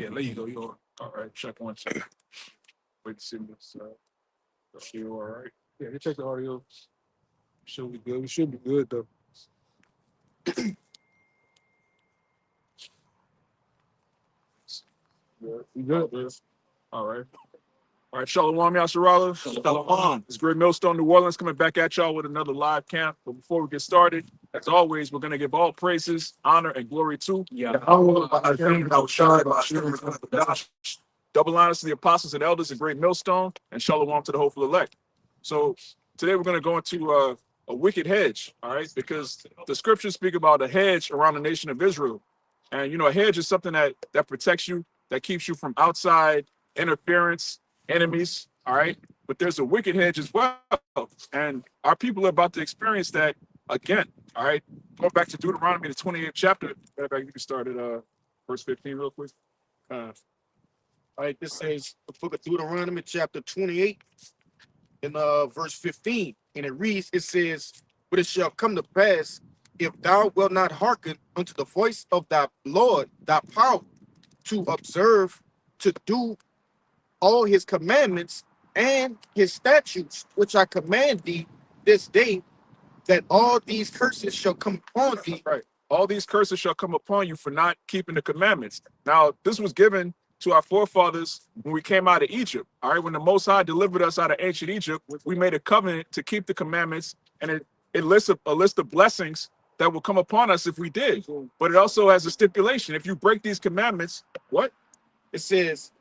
Yeah, there you go. You're all right. Check one, two. Wait to see this. You all right? Yeah, you check the audio. Should be good. We should be good though. Yeah, you good? All right. All right, Shalom, Yasharala. Shalom. It's Great Millstone, New Orleans, coming back at y'all with another live camp. But before we get started, as always, we're going to give all praises, honor, and glory to double honors to the apostles and elders of Great Millstone, and Shalom to the hopeful elect. So today we're going to go into a wicked hedge, all right? Because the scriptures speak about a hedge around the nation of Israel. And, you know, a hedge is something that protects you, that keeps you from outside interference, enemies, all right? But there's a wicked hedge as well. And our people are about to experience that again, all right? Going back to Deuteronomy, the 28th chapter. Matter of fact, you can start at verse 15 real quick. All right, this says the book of Deuteronomy, chapter 28, and verse 15. And it reads, it says, but it shall come to pass, if thou wilt not hearken unto the voice of thy Lord, thy power, to observe, to do all his commandments and his statutes, which I command thee this day, that all these curses shall come upon thee. Right. All these curses shall come upon you for not keeping the commandments. Now, this was given to our forefathers when we came out of Egypt. All right. When the Most High delivered us out of ancient Egypt, we made a covenant to keep the commandments, and it lists a list of blessings that will come upon us if we did. But it also has a stipulation. If you break these commandments, what? It says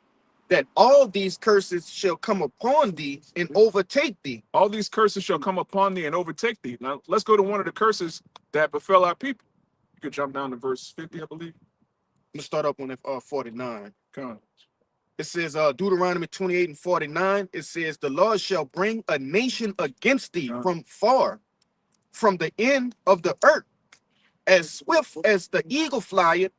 that all these curses shall come upon thee and overtake thee. All these curses shall come upon thee and overtake thee. Now, let's go to one of the curses that befell our people. You could jump down to verse 50, I believe. I'm gonna start up on 49. Come on. It says Deuteronomy 28 and 49. It says, the Lord shall bring a nation against thee from far, from the end of the earth, as swift as the eagle flieth,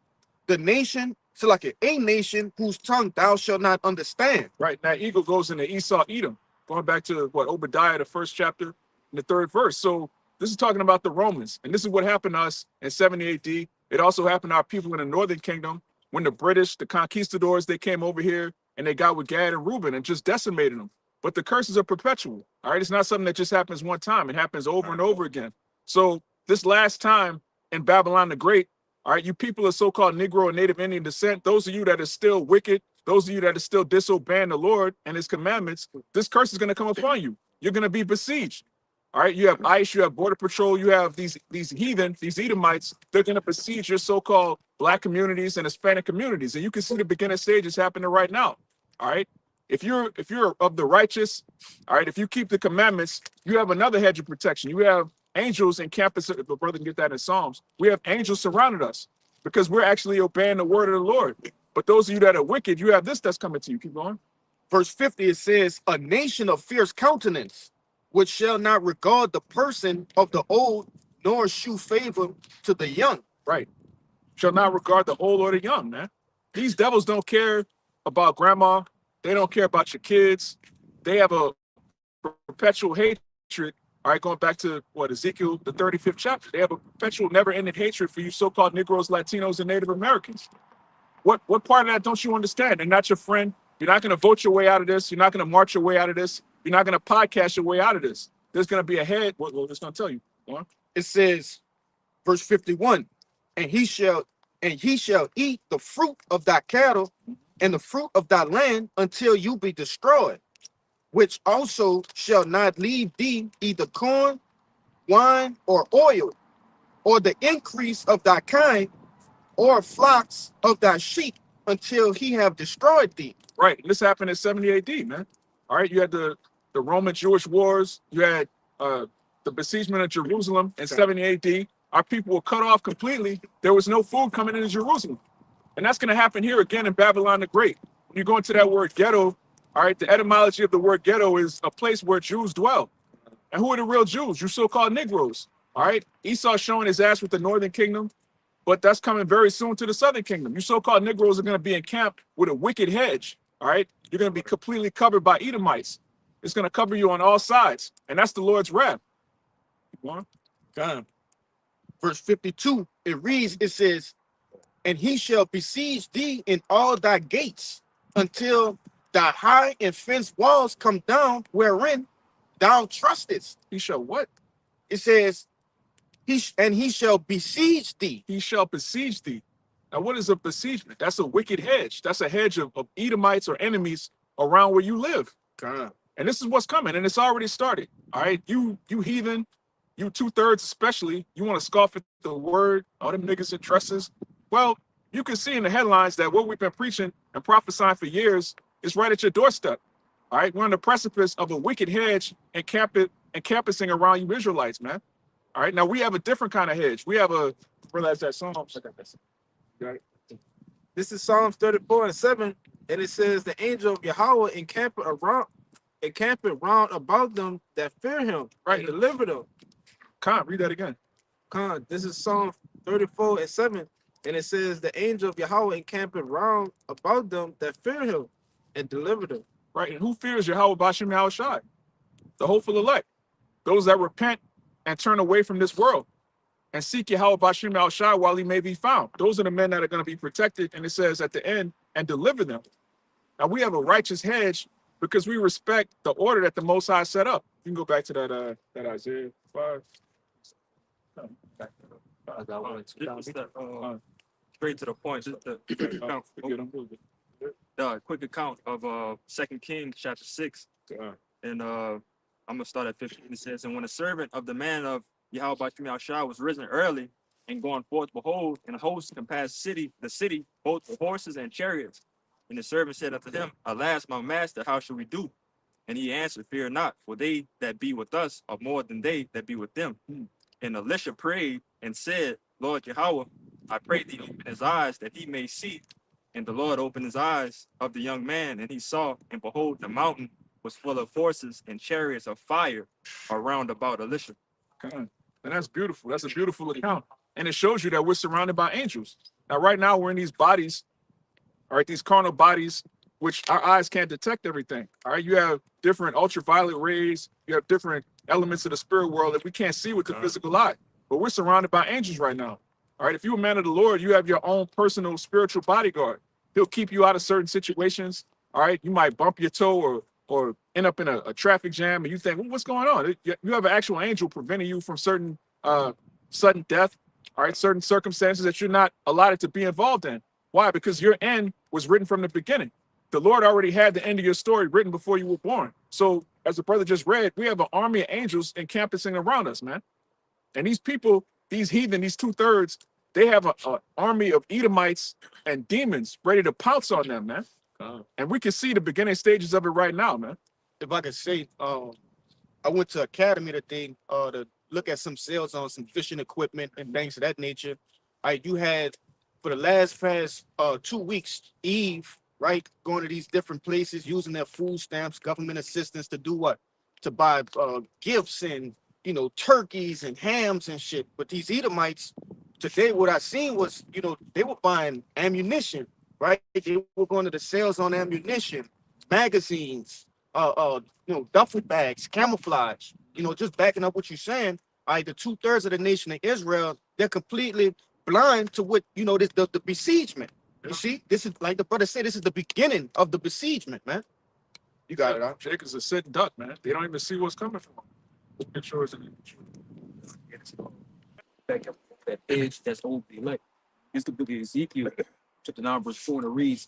the nation, so like a nation whose tongue thou shalt not understand. Right. That eagle goes into Esau, Edom, going back to what Obadiah, the first chapter, in the third verse. So this is talking about the Romans. And this is what happened to us in 70 AD. It also happened to our people in the northern kingdom when the British, the conquistadors, they came over here and they got with Gad and Reuben and just decimated them. But the curses are perpetual. All right. It's not something that just happens one time. It happens over and over again. So this last time in Babylon the Great, all right, you people of so-called Negro and Native Indian descent, those of you that are still wicked, those of you that are still disobeying the Lord and his commandments, this curse is going to come upon you. You're going to be besieged. All right, you have ICE, you have Border Patrol, you have these heathen, these Edomites. They're going to besiege your so-called Black communities and Hispanic communities. And you can see the beginning stages happening right now. All right, if you're of the righteous, all right, if you keep the commandments, you have another hedge of protection. You have angels in campus. The brother can get that in Psalms. We have angels surrounding us because we're actually obeying the word of the Lord. But those of you that are wicked, you have this that's coming to you. Keep going. Verse 50, it says, a nation of fierce countenance, which shall not regard the person of the old, nor shew favor to the young. Right. Shall not regard the old or the young, man. These devils don't care about grandma. They don't care about your kids. They have a perpetual hatred. All right, going back to what Ezekiel, the 35th chapter, they have a perpetual, never-ending hatred for you so-called Negroes, Latinos, and Native Americans. What part of that don't you understand? They're not your friend. You're not going to vote your way out of this. You're not going to march your way out of this. You're not going to podcast your way out of this. There's going to be a head. What it's going to tell you? It says, verse 51, and he shall eat the fruit of thy cattle and the fruit of thy land until you be destroyed, which also shall not leave thee either corn, wine, or oil, or the increase of thy kind, or flocks of thy sheep, until he have destroyed thee. Right. This happened in 70 AD, man. All right. You had the Roman Jewish wars. You had the besiegement of Jerusalem in 70 AD. Our people were cut off completely. There was no food coming into Jerusalem. And that's going to happen here again in Babylon the Great. When you go into that word ghetto, all right, the etymology of the word ghetto is a place where Jews dwell. And who are the real Jews? You so-called Negroes. All right. Esau's showing his ass with the northern kingdom, but that's coming very soon to the southern kingdom. You so-called Negroes are going to be encamped with a wicked hedge. All right. You're going to be completely covered by Edomites. It's going to cover you on all sides. And that's the Lord's wrath. God. Verse 52, it reads, it says, and he shall besiege thee in all thy gates until thy high and fenced walls come down wherein thou trustest. He shall what? It says, he shall besiege thee. He shall besiege thee. Now, what is a besiegement? That's a wicked hedge. That's a hedge of Edomites or enemies around where you live. God. And this is what's coming, and it's already started. All right, you heathen, you 2/3 especially, you want to scoff at the word, all them niggas and trusses. Well, you can see in the headlines that what we've been preaching and prophesying for years is right at your doorstep. All right, we're on the precipice of a wicked hedge encompassing around you Israelites, man. All right, now we have a different kind of hedge. We have a, realize that Psalms. Got it? This is Psalms 34:7, and it says, "The angel of Yahweh encampeth round about them that fear him, Right. and deliver them." Khan, read that again. This is Psalm 34:7, and it says, "The angel of Yahweh encampeth round about them that fear him, and deliver them." Right, and who fears Yahweh Bashim Yahushai? The hopeful elect, those that repent and turn away from this world and seek Yahweh Bashim Yahushai while he may be found. Those are the men that are going to be protected, and it says at the end, and deliver them. Now we have a righteous hedge because we respect the order that the Most High set up. You can go back to that Isaiah 5. No, back to the- I got one. Just straight to the point. Just the forget them. quick account of 2 Kings chapter 6. And I'm gonna start at 15. It says, "And when a servant of the man of Yahweh Bashim Yahushua was risen early and going forth, behold, and a host compassed the city, both with horses and chariots. And the servant said unto him, Alas, my master, how shall we do? And he answered, Fear not, for they that be with us are more than they that be with them. And Elisha prayed and said, Lord Yahweh, I pray thee open his eyes that he may see. And the Lord opened his eyes of the young man, and he saw, and behold, the mountain was full of horses and chariots of fire around about Elisha." And that's beautiful. That's a beautiful account. And it shows you that we're surrounded by angels. Now, right now, we're in these bodies, all right, these carnal bodies, which our eyes can't detect everything. All right, you have different ultraviolet rays, you have different elements of the spirit world that we can't see with the physical eye. But we're surrounded by angels right now. All right, if you're a man of the Lord, you have your own personal spiritual bodyguard. He'll keep you out of certain situations. All right, you might bump your toe or end up in a traffic jam, and you think, well, what's going on? You have an actual angel preventing you from certain sudden death, all right, certain circumstances that you're not allotted to be involved in. Why? Because your end was written from the beginning. The Lord already had the end of your story written before you were born. So, as the brother just read, we have an army of angels encamping around us, man. And these people, these heathen, these 2/3, they have an army of Edomites and demons ready to pounce on them, man. And we can see the beginning stages of it right now, man. If I could say, I went to Academy today to look at some sales on some fishing equipment and things of that nature. You had for the past 2 weeks, Eve, right, going to these different places using their food stamps, government assistance to do what? To buy gifts and turkeys and hams and shit. But these Edomites today, what I seen was, they were buying ammunition, right? They were going to the sales on ammunition, magazines, duffel bags, camouflage. Just backing up what you're saying. The 2/3 of the nation of Israel, they're completely blind to what the besiegement. You see, this is like the brother said. This is the beginning of the besiegement, man. You got it, huh? Jake is a sitting duck, man. They don't even see what's coming from them. It sure is. Back up that edge that's over the elect. It's the book of Ezekiel, chapter 9, verse 4, and it reads,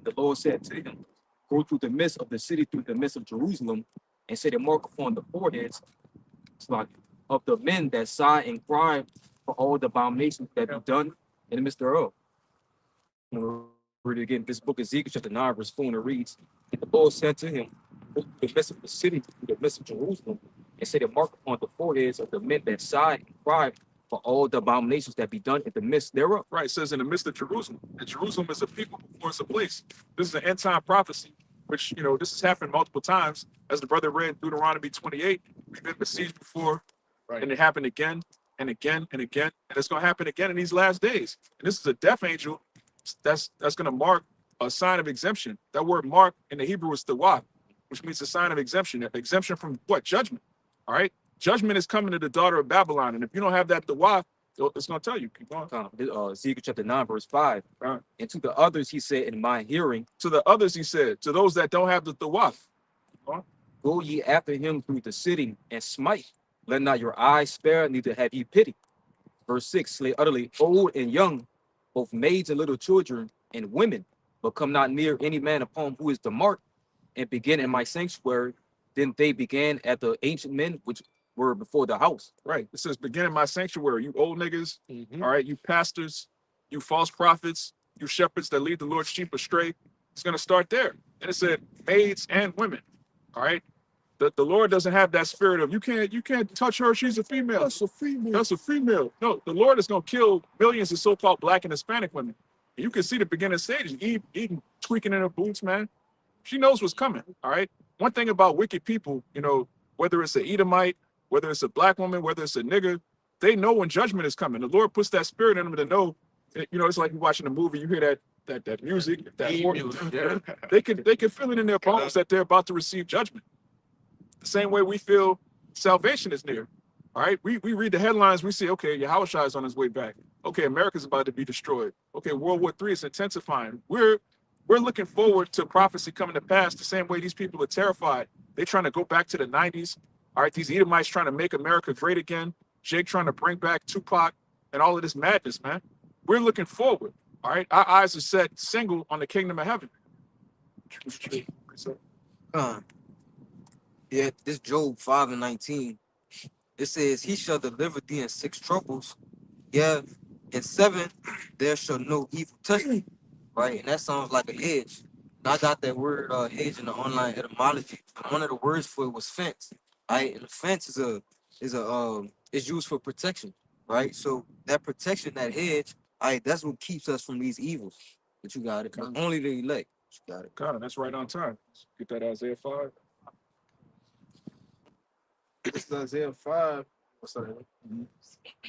"The Lord said to him, Go through the midst of the city, through the midst of Jerusalem, and set a mark upon the foreheads of the men that sigh and cry for all the abominations that be done in the midst thereof." And we'll read it again. This book of Ezekiel, chapter 9, verse 4, and it reads, "And the Lord said to him, Go through the midst of the city, through the midst of Jerusalem, and set a mark upon the foreheads of the men that sigh and cry for all the abominations that be done in the midst thereof." Right, it says in the midst of Jerusalem. And Jerusalem is a people before it's a place. This is an end time prophecy, which, this has happened multiple times. As the brother read Deuteronomy 28, we've been besieged before, Right. and it happened again and again and again. And it's going to happen again in these last days. And this is a death angel that's going to mark a sign of exemption. That word mark in the Hebrew is tawaf, which means a sign of exemption. Exemption from what? Judgment. All right? Judgment is coming to the daughter of Babylon. And if you don't have that tawaf, So it's gonna tell you. Keep going. Ezekiel chapter 9, verse 5. Right. And to the others he said in my hearing, To the others, he said, to those that don't have the tawaf, go ye after him through the city and smite. Let not your eyes spare, neither have ye pity. Verse 6, slay utterly old and young, both maids and little children and women, but come not near any man upon who is the mark, and begin in my sanctuary. Then they began at the ancient men which were before the house. right? It says, begin in my sanctuary. You old niggas, Mhm. all right? You pastors, you false prophets, you shepherds that lead the Lord's sheep astray. It's gonna start there. And it said, maids and women, all right? The Lord doesn't have that spirit of you can't touch her. She's a female. That's a female. That's a female. No, the Lord is gonna kill millions of so-called Black and Hispanic women. And you can see the beginning stages. Eve tweaking in her boots, man. She knows what's coming. All right. One thing about wicked people, you know, whether it's an Edomite, whether it's a Black woman, whether it's a nigger, they know when judgment is coming. The Lord puts that spirit in them to know. You know, it's like you're watching a movie. You hear that music, that Theme music, yeah. they can feel it in their bones that they're about to receive judgment. The same way we feel salvation is near. All right, we read the headlines, we see, okay, Yahushua is on his way back. Okay, America's about to be destroyed. Okay, World War III is intensifying. We're looking forward to prophecy coming to pass the same way these people are terrified. They're trying to go back to the 90s. All right, these Edomites trying to make America great again. Jake trying to bring back Tupac and all of this madness, man. We're looking forward. All right, our eyes are set single on the kingdom of heaven. Yeah, this Job 5:19. It says, he shall deliver thee in 6 troubles. Yeah, in 7, there shall no evil touch thee. Right? And that sounds like a hedge. And I got that word hedge in the online etymology. One of the words for it was fence. Right? And the fence is used for protection. Right? So that protection, that hedge, that's what keeps us from these evils. But you got it. Only the elect. You got it. God, that's right on time. Get that Isaiah 5. It's Isaiah 5. What's that?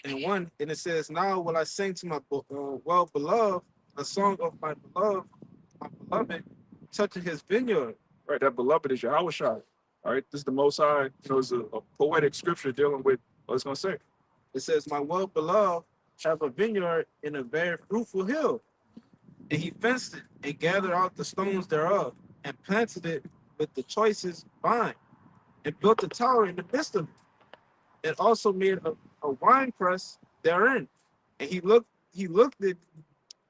And 1, and it says, now will I sing to my well beloved a song of my beloved, touching his vineyard. Right, that beloved is Yahushua. All right, this is the Most High. You know, it's a poetic scripture dealing with what it's gonna say. It says, my well beloved have a vineyard in a very fruitful hill, and he fenced it and gathered out the stones thereof, and planted it with the choicest vine, and built a tower in the midst of it, and also made a wine press therein. And he looked at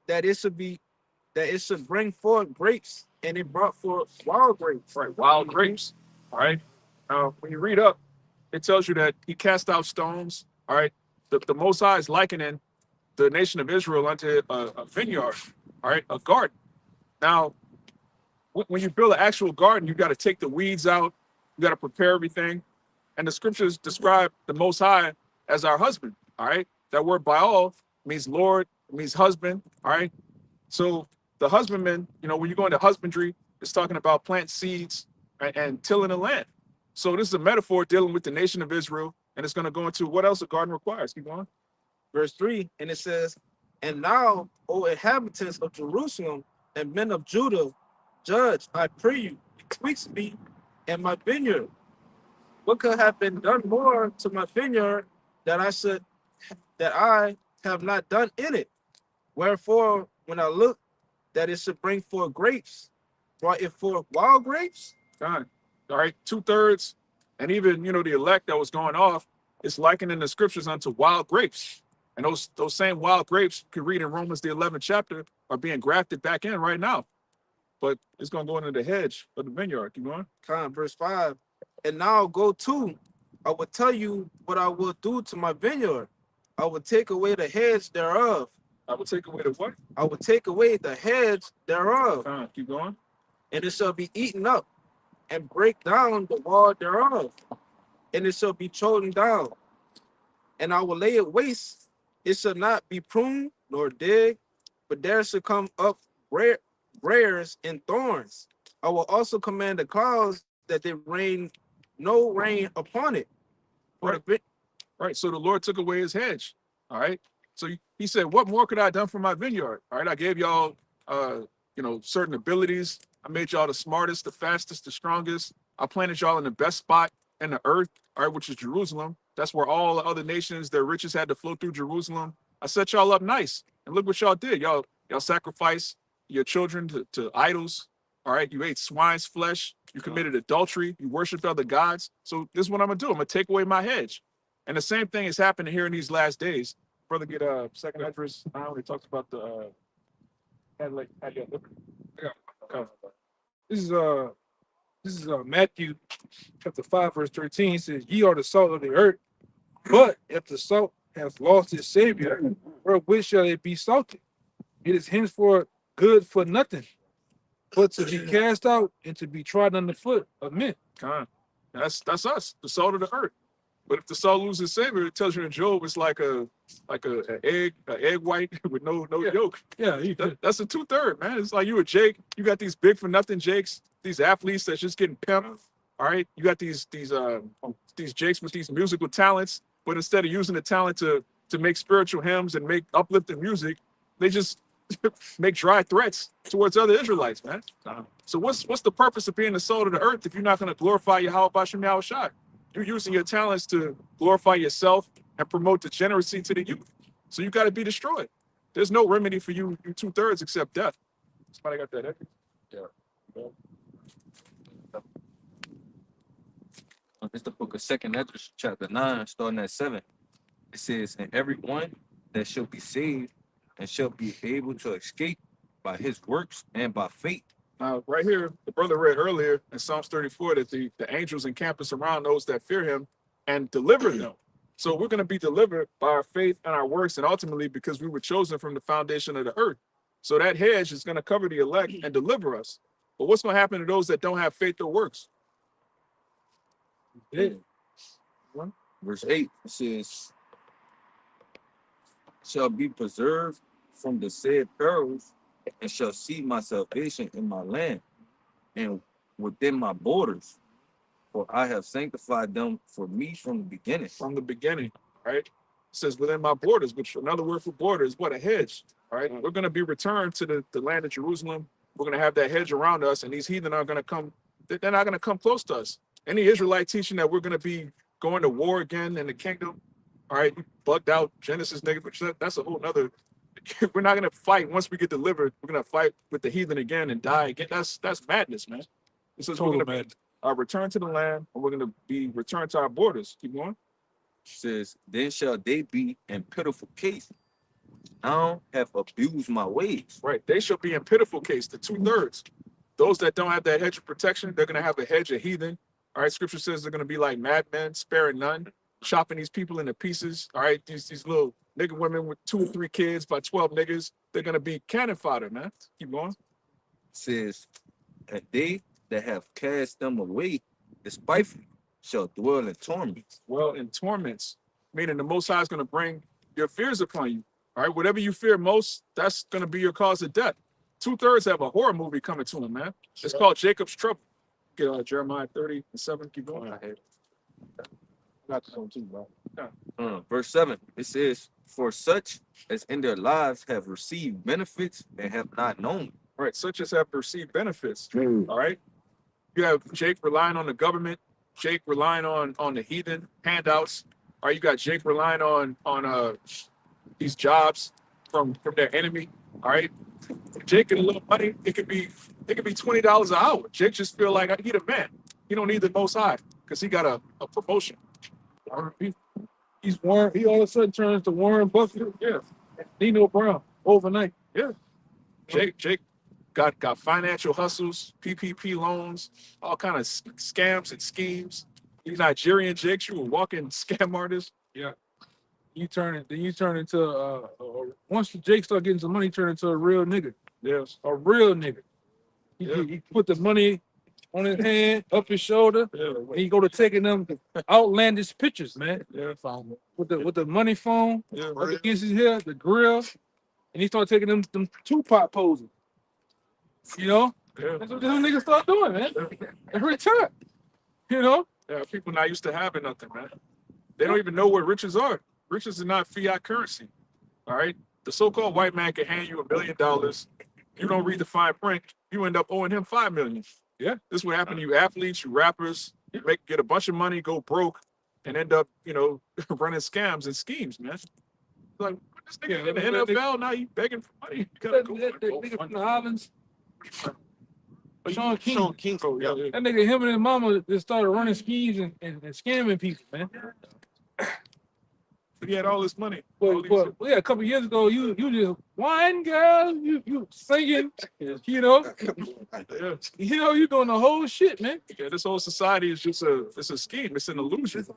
that it should bring forth grapes, and it brought forth wild grapes. Right, wild grapes. All right. Now, when you read up, it tells you that he cast out stones. All right. The Most High is likening the nation of Israel unto a vineyard. All right, a garden. Now, when you build an actual garden, you got to take the weeds out. You got to prepare everything. And the scriptures describe the Most High as our husband. All right. That word Baal means Lord, it means husband. All right. So the husbandman, you know, when you go into husbandry, it's talking about planting seeds and tilling the land. So this is a metaphor dealing with the nation of Israel. And it's going to go into what else a garden requires. Keep going. Verse 3, and it says, and now, O inhabitants of Jerusalem and men of Judah, judge, I pray you, betwixt me and my vineyard. What could have been done more to my vineyard that I have not done in it? Wherefore, when I look that it should bring forth grapes, brought it forth wild grapes? God. All right, 2/3, and even, you know, the elect that was going off, it's likening the scriptures unto wild grapes. And those same wild grapes you can read in Romans the 11th chapter are being grafted back in right now. But it's going to go into the hedge of the vineyard. Keep going. Verse 5, and now go to, I will tell you what I will do to my vineyard. I will take away the hedge thereof. I will take away the what? I will take away the hedge thereof, Keep going. and it shall be eaten up, and break down the wall thereof, and it shall be trodden down. And I will lay it waste. It shall not be pruned nor digged, but there shall come up briars and thorns. I will also command the clouds that they rain no rain upon it. Right. So the Lord took away his hedge. All right. So he said, what more could I have done for my vineyard? All right. I gave y'all, you know, certain abilities. I made y'all the smartest, the fastest, the strongest. I planted y'all in the best spot in the earth, all right, which is Jerusalem. That's where all the other nations, their riches had to flow through Jerusalem. I set y'all up nice. And look what y'all did. Y'all sacrificed your children to idols. All right. You ate swine's flesh. You committed adultery. You worshiped other gods. So this is what I'm gonna do. I'm gonna take away my hedge. And the same thing is happening here in these last days. Brother, get second address. I already talked about the This is Matthew chapter 5, verse 13. It says, "Ye are the salt of the earth, but if the salt hath lost its savior, wherewith shall it be salted? It is henceforth good for nothing, but to be cast out and to be trodden under foot of men." Con. That's us, the salt of the earth. But if the salt loses savor, it tells you in Job it's like a egg white with no Yeah. yolk. Yeah, you That's a 2/3, man. It's like you a Jake. You got these big for nothing Jakes, these athletes that's just getting pimped. All right, you got these Jakes with these musical talents, but instead of using the talent to make spiritual hymns and make uplifting music, they just make dry threats towards other Israelites, man. So what's the purpose of being the salt of the earth if you're not going to glorify Yahweh Bashem Yahushai? You're using your talents to glorify yourself and promote degeneracy to the youth. So you got to be destroyed. There's no remedy for you 2/3 except death. Somebody got that? It's the book of Second Ezra, chapter 9, starting at 7. It says, "And every one that shall be saved and shall be able to escape by his works and by faith." Now, right here, the brother read earlier in Psalms 34 that the angels encampeth around those that fear him and deliver them. So we're going to be delivered by our faith and our works, and ultimately because we were chosen from the foundation of the earth. So that hedge is going to cover the elect and deliver us. But what's going to happen to those that don't have faith or works? Verse 8, it says, "Shall be preserved from the said perils, and shall see my salvation in my land and within my borders. For I have sanctified them for me from the beginning." From the beginning, right? It says within my borders, which another word for border is what? A hedge, right? We're going to be returned to the land of Jerusalem. We're going to have that hedge around us, and these heathen are going to come. They're not going to come close to us. Any Israelite teaching that we're going to be going to war again in the kingdom, all right, you bugged out Genesis nigga, but that's a whole nother. We're not going to fight once we get delivered. We're going to fight with the heathen again and die again. That's madness, man. It says we're total going man. to return to the land, and we're going to be returned to our borders. Keep going. It says, "Then shall they be in pitiful case. Now have abused my ways." Right. They shall be in pitiful case, the 2/3. Those that don't have that hedge of protection, they're going to have a hedge of heathen. All right. Scripture says they're going to be like madmen, sparing none, chopping these people into pieces. All right. These little nigga women with 2 or 3 kids by 12 niggas, they're going to be cannon fodder, man. Keep going. It says, "And they that have cast them away despitefully shall dwell in torment." Well, in torments, meaning the Most High is going to bring your fears upon you. All right. Whatever you fear most, that's going to be your cause of death. 2/3 have a horror movie coming to them, man. It's called Jacob's Trouble. Get Jeremiah 30:7. Keep going. Got this one too, bro. Verse 7, it says, "For such as in their lives have received benefits and have not known." All right, such as have received benefits. All right. You have Jake relying on the government, Jake relying on the heathen handouts. All right, you got Jake relying on these jobs from their enemy. All right. Jake get a little money, it could be $20 an hour. Jake just feel like he the man. He don't need the Most High because he got a promotion. He's Warren. He all of a sudden turns to Warren Buffett. Yeah. Nino Brown overnight. Jake got financial hustles, PPP loans, all kind of scams and schemes. These Nigerian Jakes, you a walking scam artist. You turn into once the Jake start getting some money, turn into a real nigga. Yes. A real nigga. Yeah. He put the money on his hand, up his shoulder, Yeah. and he go to taking them outlandish pictures, man. Yeah. With the money phone Yeah. up against his hair, the grill, and he start taking them Tupac poses. You know, Yeah. that's what them niggas start doing, man. Every time. You know, Yeah. People not used to having nothing, man. They don't even know what riches are. Riches are not fiat currency. All right. The so-called white man can hand you $1 million. You don't read the fine print, you end up owing him $5 million. Yeah. This is what happened to you athletes, you rappers. You get a bunch of money, go broke, and end up, running scams and schemes, man. Like, this nigga in the Yeah, NFL, now you begging for money. You gotta That, go that, that nigga from the Islands, Sean King. Sean King. Oh, yeah. That nigga, him and his mama just started running schemes and scamming people, man. He had all this money. all these- Yeah, a couple years ago, you just wine girl, you singing, yeah. you doing the whole shit, man. Yeah, this whole society is just it's a scheme. It's an illusion.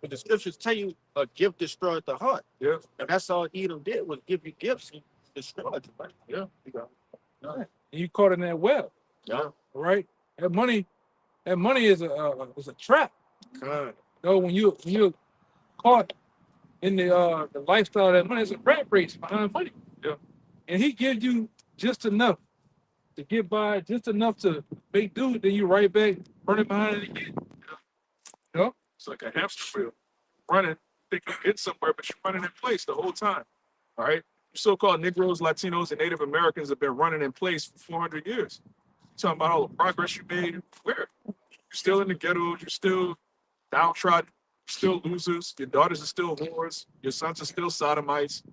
But the scriptures tell you a gift destroyed the heart. Yeah. And that's all Edom did was give you gifts and destroy it. Right? Yeah. And you caught in that web, Yeah. all right? That money is a trap. God. When you're caught in the lifestyle of that money, it's a rat race behind money. Yeah. And he gives you just enough to get by, just enough to make do, then you right back running behind it again. It's like a hamster wheel. Running, think you get somewhere, but you're running in place the whole time. All right. So-called Negroes, Latinos, and Native Americans have been running in place for 400 years. You're talking about all the progress you made. Where? You're still in the ghettos. You're still downtrodden. You're still losers. Your daughters are still whores. Your sons are still sodomites.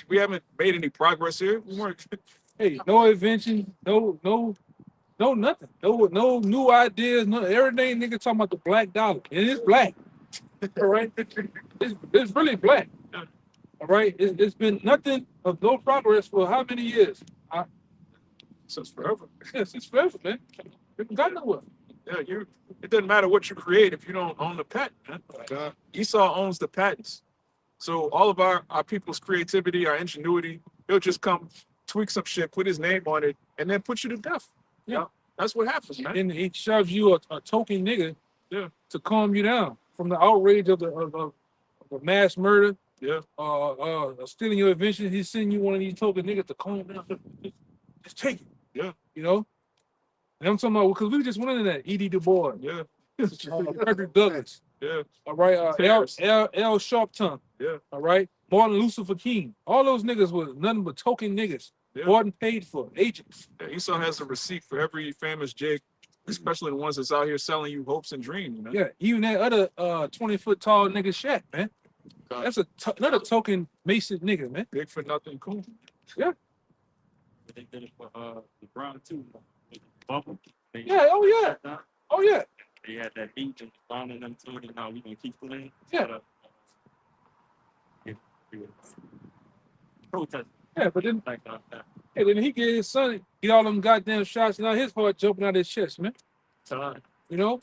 We haven't made any progress here. We weren't. Hey, no invention, no nothing. No new ideas, no everything nigga talking about the black dollar. And it's black. All right. It's really black. All right. It's been nothing of no progress for how many years? Since forever. Yes, it's forever, man. We haven't got nowhere. Yeah, it doesn't matter what you create if you don't own the patent, man. God. Esau owns the patents. So all of our people's creativity, our ingenuity, he'll just come tweak some shit, put his name on it, and then put you to death. Yeah. That's what happens, man. And he shoves you a token nigga Yeah. to calm you down from the outrage of the mass murder. Yeah. Stealing your invention. He's sending you one of these token niggas to calm down. Just take it. Yeah. And I'm talking about because we just went into that. E.D. Du Bois, Yeah. Frederick Douglass. Yeah. All right. Terrorists. L. Sharpton. Yeah. All right. Martin Luther King. All those niggas was nothing but token niggas. Yeah. Bought and paid for agents. Yeah, Esau has a receipt for every famous jig, especially the ones that's out here selling you hopes and dreams, man. Yeah. Even that other 20-foot tall nigga Shaq, man. God. That's another token Mason nigga, man. Big for nothing, cool. They did it for LeBron too. With the bubble. Yeah. Oh yeah. They had that beat and LeBron and them told him, "Now we gonna keep playing." Yeah. Protest Yeah, but then like that. hey, then he get his son, get all them goddamn shots, and now his heart jumping out his chest, man. Time. It's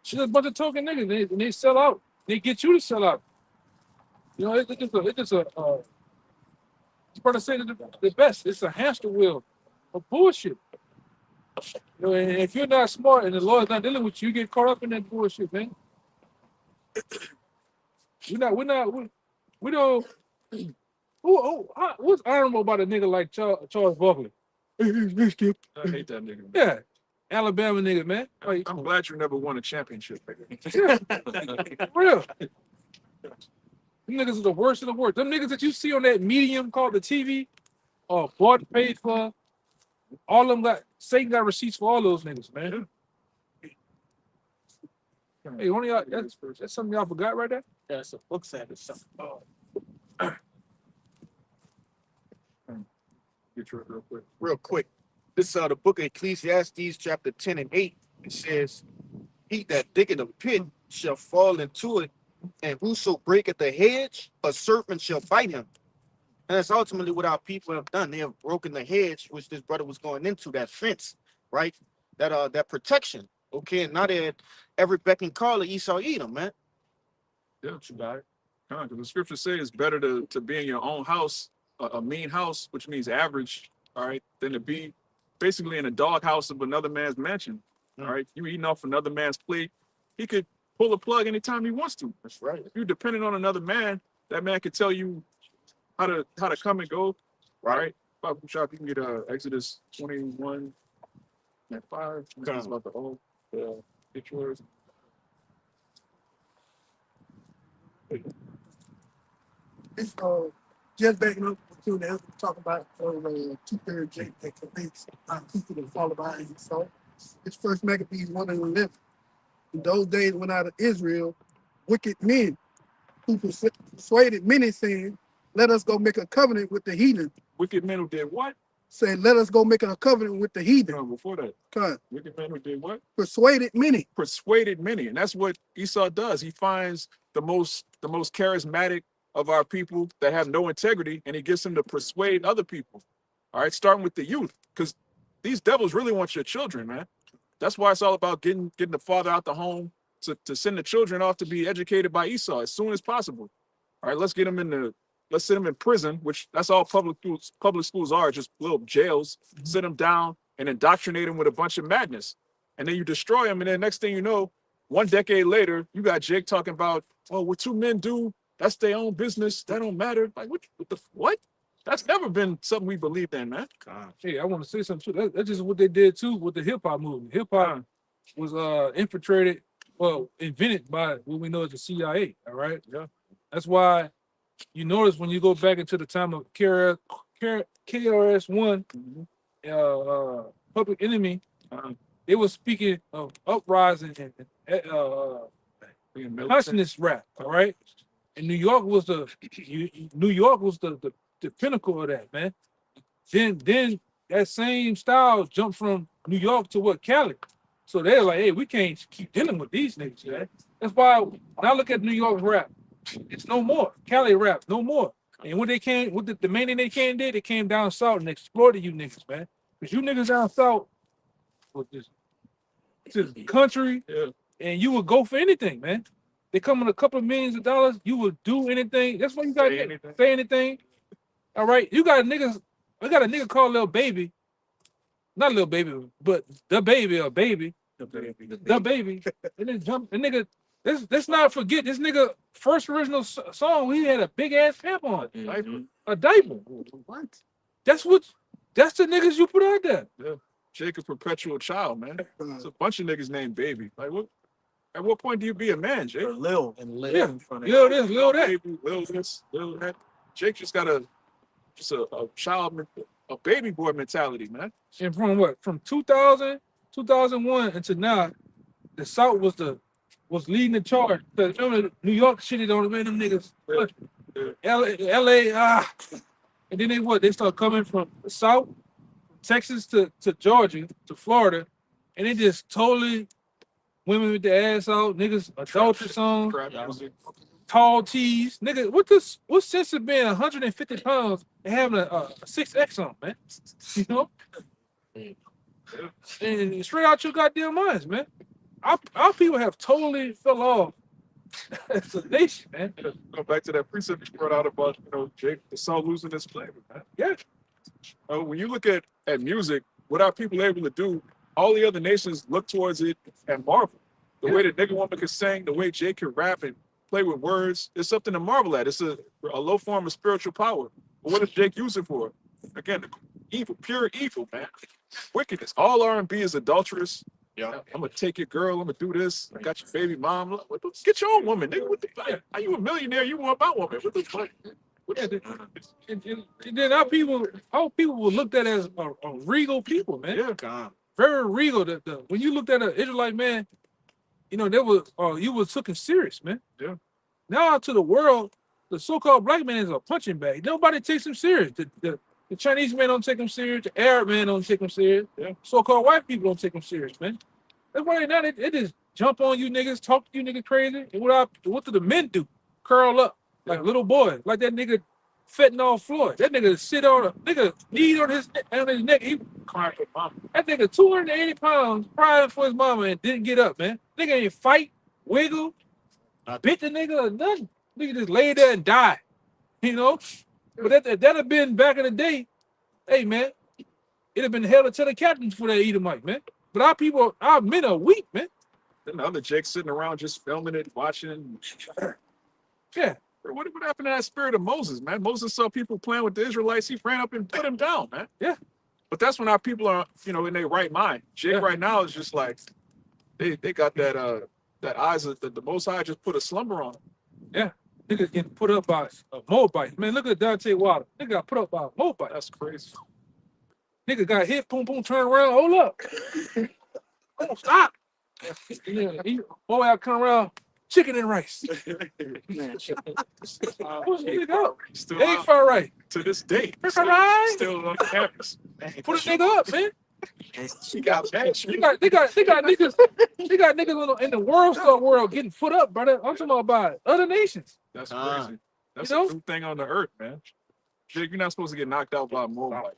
just a bunch of token niggas. They sell out. They get you to sell out. It's just a brother said the best. It's a hamster wheel of bullshit. And if you're not smart and the Lord's not dealing with you, you get caught up in that bullshit, man. We don't. What's honorable about a nigga like Charles Barkley? I hate that nigga. Man. Yeah, Alabama nigga, man. Like, I'm glad you never won a championship, nigga. for real. Them niggas are the worst of the worst. Them niggas that you see on that medium called the TV, bought and paid for. All of them Satan got receipts for all those niggas, man. Hey, one of y'all, that's something y'all forgot right there? Yeah, it's a book set or something. Get you real quick. Real quick. This the book of Ecclesiastes, chapter 10 and 8. It says, "He that diggeth a pit shall fall into it, and whoso breaketh the hedge, a serpent shall bite him." And that's ultimately what our people have done. They have broken the hedge, which this brother was going into, that fence, right? That protection. Okay, and now they're at every beck and call of Esau Edom, man. Yeah, you got it. Because the scriptures say it's better to be in your own house, a mean house, which means average, all right, than to be basically in a dog house of another man's mansion. All right, you eating off another man's plate. He could pull a plug anytime he wants to. That's right. If you're dependent on another man, that man could tell you how to come and go. Right? Bible shop, you can get Exodus 21 and 5. It's about the old pictures. It's just backing up to the talk about 2/3 Jake that convinced people to follow behind him. So it's first Maccabees 1 and 11. In those days went out of Israel wicked men who persuaded many, saying, "Let us go make a covenant with the heathen." Wicked men who did what? Saying, "Let us go make a covenant with the heathen." No, before that. Con, Wicked men who did what? persuaded many. Persuaded many. And that's what Esau does. He finds the most charismatic of our people that have no integrity, and he gets them to persuade other people. All right, starting with the youth, because these devils really want your children, man. That's why it's all about getting the father out the home to send the children off to be educated by Esau as soon as possible. All right, let's sit them in prison, which that's all public schools are, just little jails. Sit them down and indoctrinate them with a bunch of madness. And then you destroy them. And then next thing you know, 1 decade later, you got Jake talking about, oh, what two men do, that's their own business. That don't matter. Like, what? That's never been something we believed in, man. Hey, I want to say something too. That's just what they did too with the hip hop movement. Hip hop was invented by what we know as the CIA. All right. Yeah. That's why you notice when you go back into the time of KRS-One, Public Enemy, they were speaking of uprising and consciousness rap. All right. And New York was the pinnacle of that, man. Then that same style jumped from New York to Cali. So they're like, hey, we can't keep dealing with these niggas, man. That's why when I look at New York rap, it's no more. Cali rap, no more. And when they came, the main thing they came did, they came down south and exploited you niggas, man. Because you niggas down south was just the country, and you would go for anything, man. They come in a couple of millions of dollars, you would do anything. That's why you got to say anything. All right, I got a nigga called Lil Baby, not Lil Baby, but the baby or baby, the baby. And then jump, the nigga. Let's not forget this nigga first original song. He had a big ass pimp on it, a diaper. What? That's the niggas you put out there. Yeah, Jake a perpetual child, man. It's a bunch of niggas named Baby. Like what? At what point do you be a man, Jake? Lil and Lil. Yeah, Lil this, Lil that. Baby, Lil this, Lil that. Jake just got a child, a baby boy mentality, man. And from what? From 2000, 2001 until now, the South was leading the charge. Remember, New York shitted on it, man. Them niggas. LA, and then they start coming from the South, Texas to Georgia to Florida, and they just totally women with their ass out, niggas adultery songs, tall tees, nigga. What sense of being 150 pounds and having a 6X on, man? You know? And straight out your goddamn minds, man. Our people have totally fell off as a nation, man. Go back to that precept you brought out about, Jake, the song losing its flavor, man. Yeah. When you look at music, what our people able to do, all the other nations look towards it and marvel. The way the nigga woman can sing, the way Jake can rap and play with words, it's something to marvel at. It's a low form of spiritual power. But what does Jake use it for? Again, evil, pure evil, man. Wickedness. All R&B is adulterous. Yeah. I'm gonna take your girl. I'm gonna do this. I got your baby mom. Get your own woman, nigga. What the fuck? Are you a millionaire? You want my woman? What the fuck? And then our people were looked at as a regal people, man. Yeah. Very regal. When you looked at an Israelite man, there was you was taken serious, man. Yeah. Now out to the world, the so-called black man is a punching bag. Nobody takes him serious. The Chinese man don't take him serious. The Arab man don't take him serious. Yeah. So-called white people don't take him serious, man. That's why now they just jump on you niggas, talk to you niggas crazy. And what do the men do? Curl up like little boys, like that nigga fentanyl Floyd. That nigga sit on a nigga knee on his neck. He crying for mama. That nigga 280 pounds crying for his mama and didn't get up, man. Nigga ain't fight, wiggle, bit the nigga or nothing. Nigga just lay there and die. But that'd have been back in the day. Hey man, it'd have been hell to tell the captains for that Edomite, man. But our men are weak, man. Then the other Jake sitting around just filming it, watching. Yeah. What happened to that spirit of Moses, man? Moses saw people playing with the Israelites. He ran up and put them down, man. Yeah. But that's when our people are, in their right mind. Jake right now is just like, they got that eyes of the Most High just put a slumber on them. Yeah. Niggas getting put up by a Moabite. Man, look at Dante Water. Nigga got put up by a Moabite. That's crazy. Nigga got hit, boom, boom, turn around, hold up. Oh, stop. Boy, I come around, chicken and rice. Uh, What's the nigga up? still Egg out fried rice. to this day. Egg fried rice. Still on campus. Put a nigga up, man. She got mad. They got niggas in the world star world getting put up, brother. I'm talking about other nations. That's Ah. crazy. That's You know? a new thing on the earth, man. Jake, you're not supposed to get knocked out by a mobile.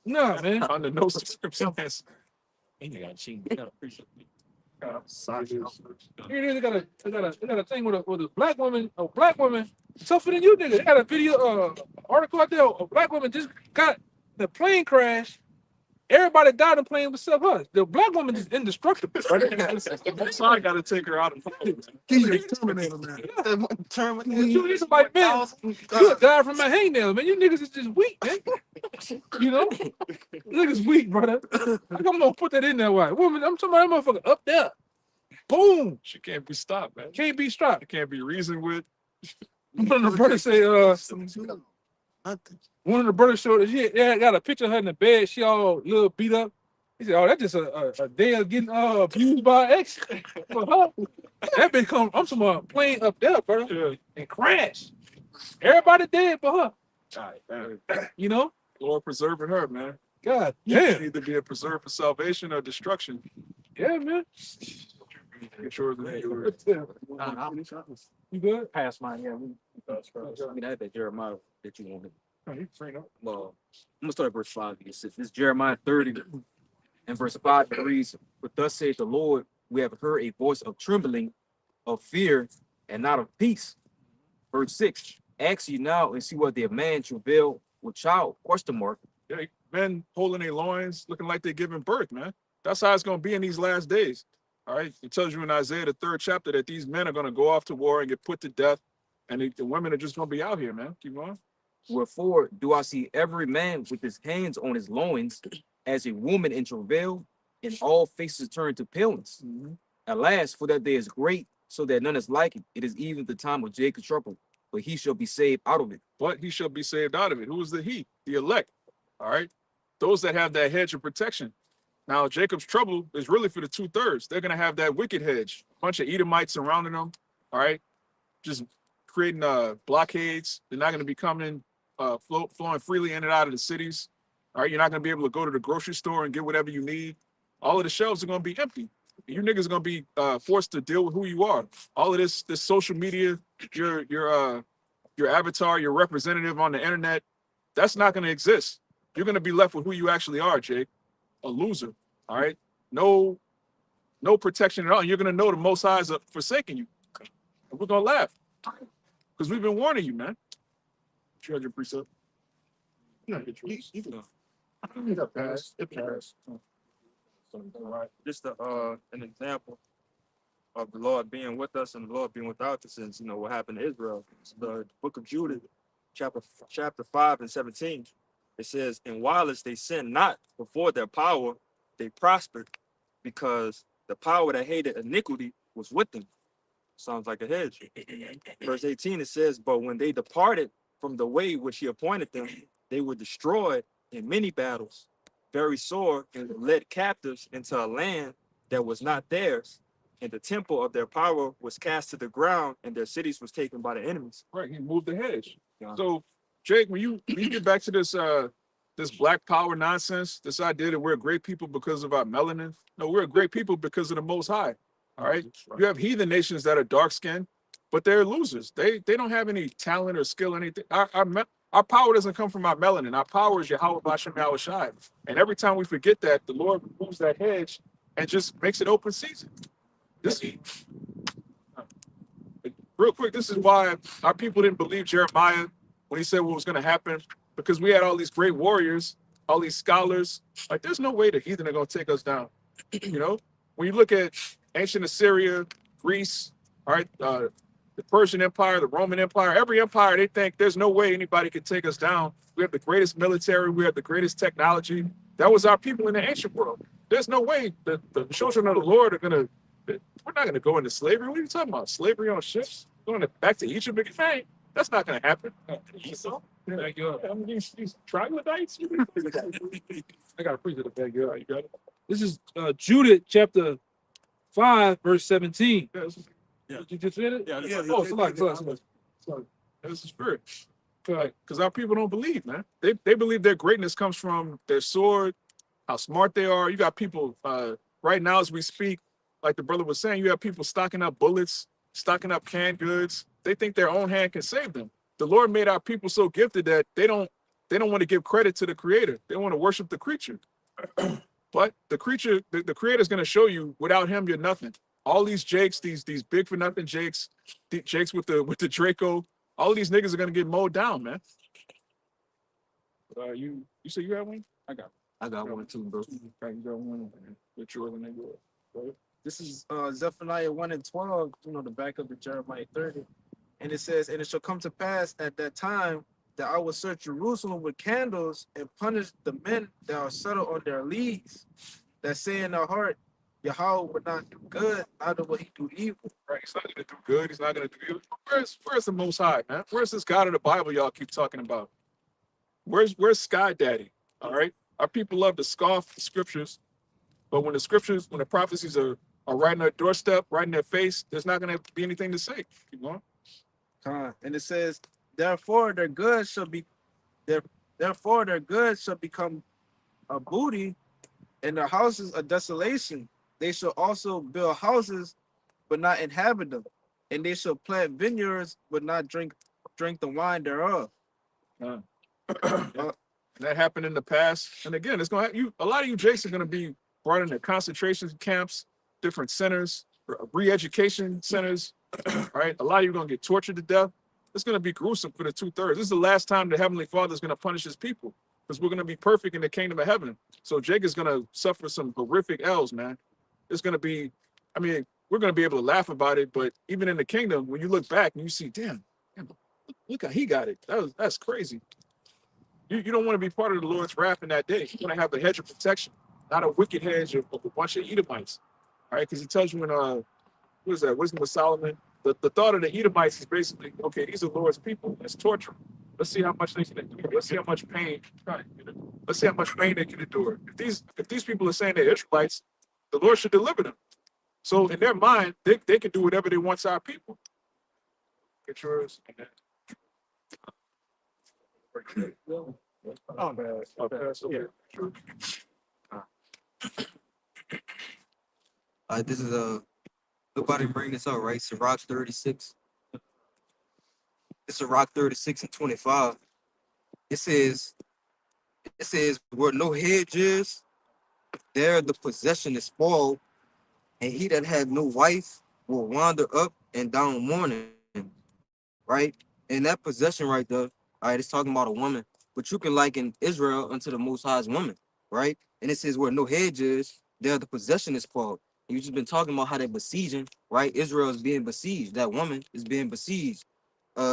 Nah, man. Under no circumstance. Here it is, they got a thing with a black woman, tougher than you niggas. They got a video, article out there. A black woman just got the plane crash. Everybody died in the plane except her. The black woman is indestructible. So I gotta take her out of He's a Terminator, man. You niggas like, man, you would die from my hangnail, man. You niggas is just weak, man. You know? Niggas weak, brother. I'm gonna put that in there. Why? Woman, I'm talking about that motherfucker up there. Boom. She can't be stopped, man. Can't be stopped. It can't be reasoned with. One of the brothers say, one of the brothers showed that she got a picture of her in the bed. She all little beat up. He said, "Oh, that's just a day of getting abused by an ex." For her, that bitch come. I'm talking about plane up there, bro, Yeah. and crash. Everybody dead for her. All right, man. You know, Lord preserving her, man. God Yeah. damn. Either be a preserve for salvation or destruction. Yeah, man. Get yours and yours. You good? Pass mine, yeah. I mean, I had that Jeremiah that you wanted. Well, I'm gonna start at verse 5. It says, this is Jeremiah 30 and verse 5 it reads, "But thus says the Lord, we have heard a voice of trembling, of fear, and not of peace." Verse 6, "Ask ye now and see whether a man travail with child?" Question mark. Yeah, men holding their loins, looking like they're giving birth, man. That's how it's going to be in these last days. All right. It tells you in Isaiah, the 3rd chapter, that these men are going to go off to war and get put to death. And the women are just going to be out here, man. Keep going. Wherefore do I see every man with his hands on his loins as a woman in travail, and all faces turn to paleness. Alas, for that day is great, so that none is like it. It is even the time of Jacob's trouble, but he shall be saved out of it. But he shall be saved out of it. Who is the he? The elect. All right. Those that have that hedge of protection. Now, Jacob's trouble is really for the 2/3. They're going to have that wicked hedge. A bunch of Edomites surrounding them. All right. Just creating blockades. They're not going to be coming in, flowing freely in and out of the cities. All right. You're not going to be able to go to the grocery store and get whatever you need. All of the shelves are going to be empty. You niggas are going to be forced to deal with who you are. All of this social media, your avatar, your representative on the internet, that's not going to exist. You're going to be left with who you actually are, Jake. A loser. All right. No protection at all. You're going to know the Most High is forsaking you. And we're going to laugh. Because we've been warning you, man. 300 precept. No, you can pass. It passed. Just an example of the Lord being with us and the Lord being without us is, what happened to Israel. It's the book of Judah, chapter 5 and 17. It says, "And while as they sinned not before their power, they prospered, because the power that hated iniquity was with them." Sounds like a hedge. Verse 18, it says, "But when they departed from the way which he appointed them, they were destroyed in many battles, very sore, and led captives into a land that was not theirs. And the temple of their power was cast to the ground, and their cities was taken by the enemies." Right. He moved the hedge. Yeah. So, Jake, when you get back to this black power nonsense, this idea that we're great people because of our melanin. No, we're great people because of the Most High. All right. You have heathen nations that are dark skinned, but they're losers. They don't have any talent or skill or anything. Our power doesn't come from our melanin. Our power is Yahweh Bashem Yahushai. And every time we forget that, the Lord removes that hedge and just makes it open season. Real quick, this is why our people didn't believe Jeremiah when he said what was going to happen, because we had all these great warriors, all these scholars. Like, there's no way the heathen are going to take us down. When you look at ancient Assyria, Greece, all right, the Persian Empire, the Roman Empire, every empire, they think there's no way anybody can take us down. We have the greatest military. We have the greatest technology. That was our people in the ancient world. There's no way that the children of the Lord are going to, we're not going to go into slavery. What are you talking about? Slavery on ships? Going back to Egypt again? That's not going to happen. Esau? These troglodytes? I got a preacher to back you up. You got it. This is Judah chapter 5, verse 17. Yeah. You just read it? Yeah, Yeah, Oh, they- sorry. That's the spirit. Because our people don't believe, man. They believe their greatness comes from their sword, how smart they are. You got people right now as we speak, like the brother was saying, you have people stocking up bullets, stocking up canned goods. They think their own hand can save them. The Lord made our people so gifted that they don't want to give credit to the creator. They want to worship the creature. But the creature, the creator is going to show you without him, you're nothing. All these Jakes, these big for nothing Jakes, the Jakes with the Draco, all these niggas are going to get mowed down, man. You say you have one? I got one too, bro. Right, you got one. With yours and then yours. Right? This is Zephaniah 1 and 12, the back of the Jeremiah 30. And it says, and it shall come to pass at that time that I will search Jerusalem with candles and punish the men that are settled on their leagues, that say in their heart, Yahweh would not do good, neither will he do evil. Right. He's not gonna do good. He's not gonna do evil. Where's the Most High, man? Where's this God of the Bible y'all keep talking about? Where's Sky Daddy? All right. Our people love to scoff the scriptures, but when the prophecies are right on their doorstep, right in their face, there's not gonna be anything to say. Keep going. And it says, therefore their goods shall become a booty, and their houses a desolation. They shall also build houses, but not inhabit them, and they shall plant vineyards, but not drink the wine thereof. That happened in the past, and again, it's gonna a lot of you Jakes are gonna be brought into concentration camps, different centers, re-education centers. Right, a lot of you are gonna get tortured to death. It's gonna be gruesome for the 2/3. This is the last time the Heavenly Father is gonna punish His people, because we're gonna be perfect in the kingdom of heaven. So Jake is gonna suffer some horrific L's, man. It's gonna be, I mean, we're gonna be able to laugh about it, but even in the kingdom, when you look back and you see, damn, look how he got it. That's crazy. You don't want to be part of the Lord's wrath in that day. You want to have a hedge of protection, not a wicked hedge of a bunch of Edomites. All right, because He tells you in what is that? Wisdom of Solomon. The thought of the Edomites is basically, okay, these are Lord's people. Let's torture them. Let's see how much they can endure. Let's see how much pain. Let's see how much pain they can endure. If these people are saying they're Israelites, the Lord should deliver them. So in their mind, they can do whatever they want to our people. Get yours. Oh, man. This is nobody bring this up, right? Sirach 36. It's Sirach 36 and 25. It says, where no hedge is, there the possession is spoiled, and he that had no wife will wander up and down mourning. Right? And that possession right there, all right, it's talking about a woman, but you can liken Israel unto the Most High's woman, right? And it says where no hedge is, there the possession is spoiled. You just been talking about how they're besieging, right? Israel is being besieged. That woman is being besieged.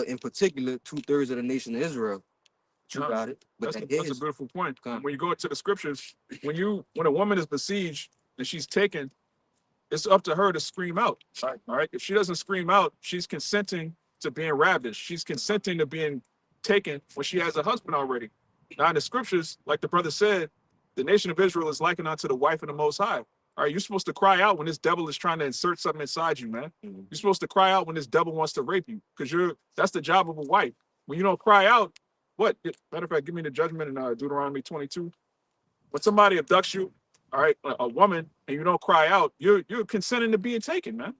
In particular, 2/3 of the nation of Israel. You got it. But That's that a is beautiful point. When you go into the scriptures, when a woman is besieged and she's taken, it's up to her to scream out. All right. If she doesn't scream out, she's consenting to being ravished. She's consenting to being taken when she has a husband already. Now in the scriptures, like the brother said, the nation of Israel is likened unto the wife of the Most High. All right, you're supposed to cry out when this devil is trying to insert something inside you, man. You're supposed to cry out when this devil wants to rape you, because that's the job of a wife. When you don't cry out, what? Matter of fact, give me the judgment in Deuteronomy 22. When somebody abducts you, all right, a woman, and you don't cry out, you're consenting to being taken, man.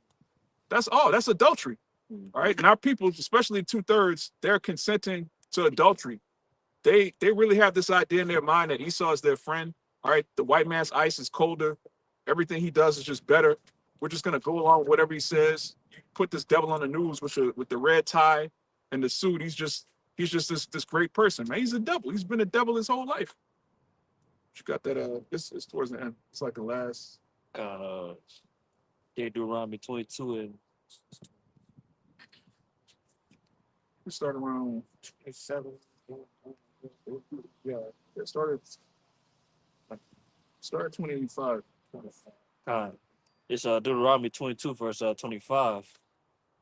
That's all. That's adultery. All right. And our people, especially 2/3, they're consenting to adultery. They really have this idea in their mind that Esau is their friend. All right. The white man's ice is colder. Everything he does is just better. We're just gonna go along with whatever he says. You put this devil on the news with the red tie and the suit. He's just this great person, man. He's a devil. He's been a devil his whole life. You got that? It's towards the end. It's like the last. Deuteronomy 22 and We started around 27. Yeah, it started 2085. it's Deuteronomy 22 verse 25.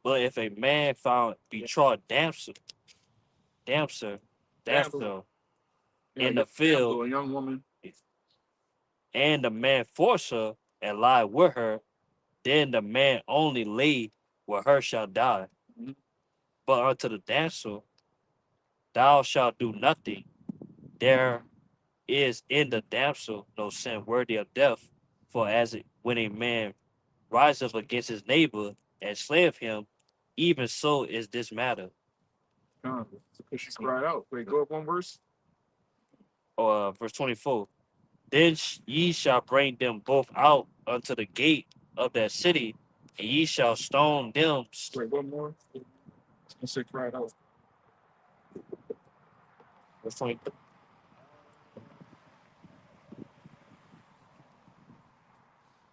But if a man found betrothed damsel in the field, a young woman. and the man force her and lie with her, then the man only lay with her shall die. Mhm. But unto the damsel thou shalt do nothing. There is in the damsel no sin worthy of death. For as it, when a man riseth against his neighbor and slayeth him, even so is this matter. Because she cried out. Wait, go up one verse. Or verse 24. Then ye shall bring them both out unto the gate of that city, and ye shall stone them. Wait, one more. I said cried out. Verse 20.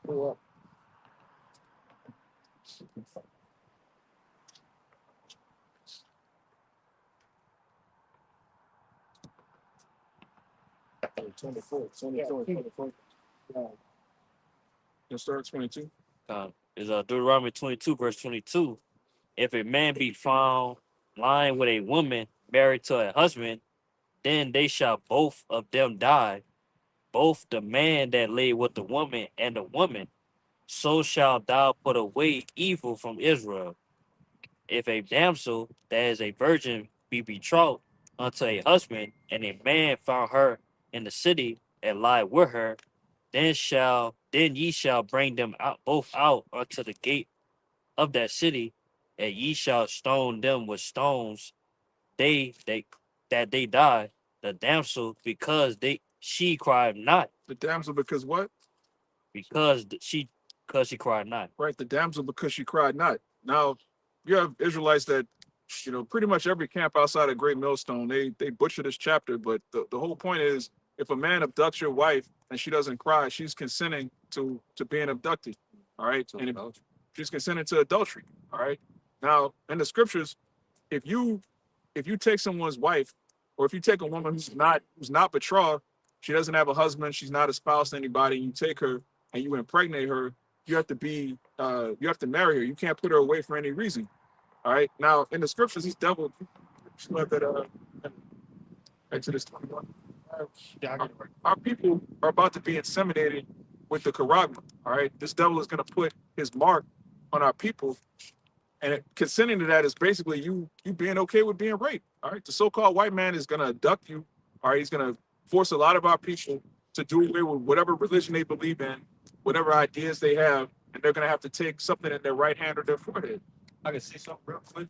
Go up. Oh, 24. Yeah. Let's start at 22. Is Deuteronomy 22, verse 22. If a man be found lying with a woman married to a husband, then they shall both of them die, both the man that lay with the woman and the woman. So shalt thou put away evil from Israel. If a damsel that is a virgin be betrothed unto a husband, and a man found her in the city and lie with her, then ye shall bring them out both out unto the gate of that city, and ye shall stone them with stones, that they die, the damsel because she cried not, The damsel because what? because she cried not. Right, the damsel because she cried not. Now, you have Israelites that, pretty much every camp outside of Great Millstone, they butcher this chapter, but the whole point is if a man abducts your wife and she doesn't cry, she's consenting to being abducted. All right. And if she's consenting to adultery. All right. Now, in the scriptures, if you take someone's wife, or if you take a woman who's not betrothed, she doesn't have a husband, she's not a spouse to anybody, you take her and you impregnate her, you have to marry her. You can't put her away for any reason. All right. Now in the scriptures, this devil, Exodus 21. Our people are about to be inseminated with the Quran. All right. This devil is going to put his mark on our people. And consenting to that is basically you being okay with being raped. All right. The so-called white man is going to abduct you. All right. He's going to force a lot of our people to do away with whatever religion they believe in, whatever ideas they have, and they're going to have to take something in their right hand or their forehead. I can say something real quick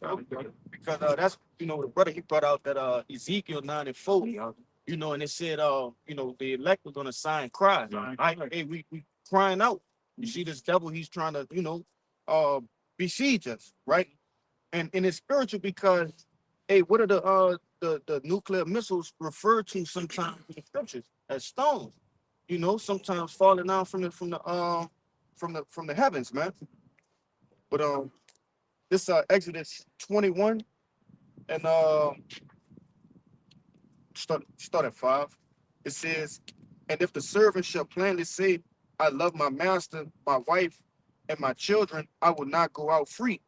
because that's the brother he brought out that Ezekiel 9 and 4, and it said the elect were gonna sign cry. Hey, we crying out. You see this devil, he's trying to besiege us, right? And it's spiritual because what are the nuclear missiles referred to sometimes in the scriptures as stones? Sometimes falling down from the heavens, man. But this Exodus 21 and start at 5. It says, and if the servant shall plainly say, I love my master, my wife, and my children, I will not go out free.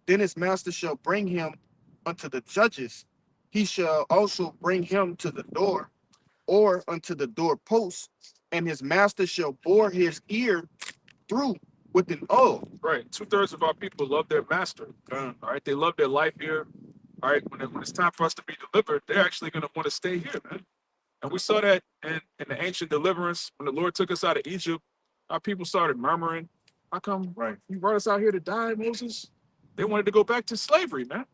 Then his master shall bring him unto the judges. He shall also bring him to the door or unto the doorpost, and his master shall bore his ear through with an oath. Right. 2/3 of our people love their master. All right. They love their life here. All right. When it's time for us to be delivered, they're actually going to want to stay here, man. And we saw that in the ancient deliverance when the Lord took us out of Egypt. Our people started murmuring, "How come you brought us out here to die, Moses?" They wanted to go back to slavery, man.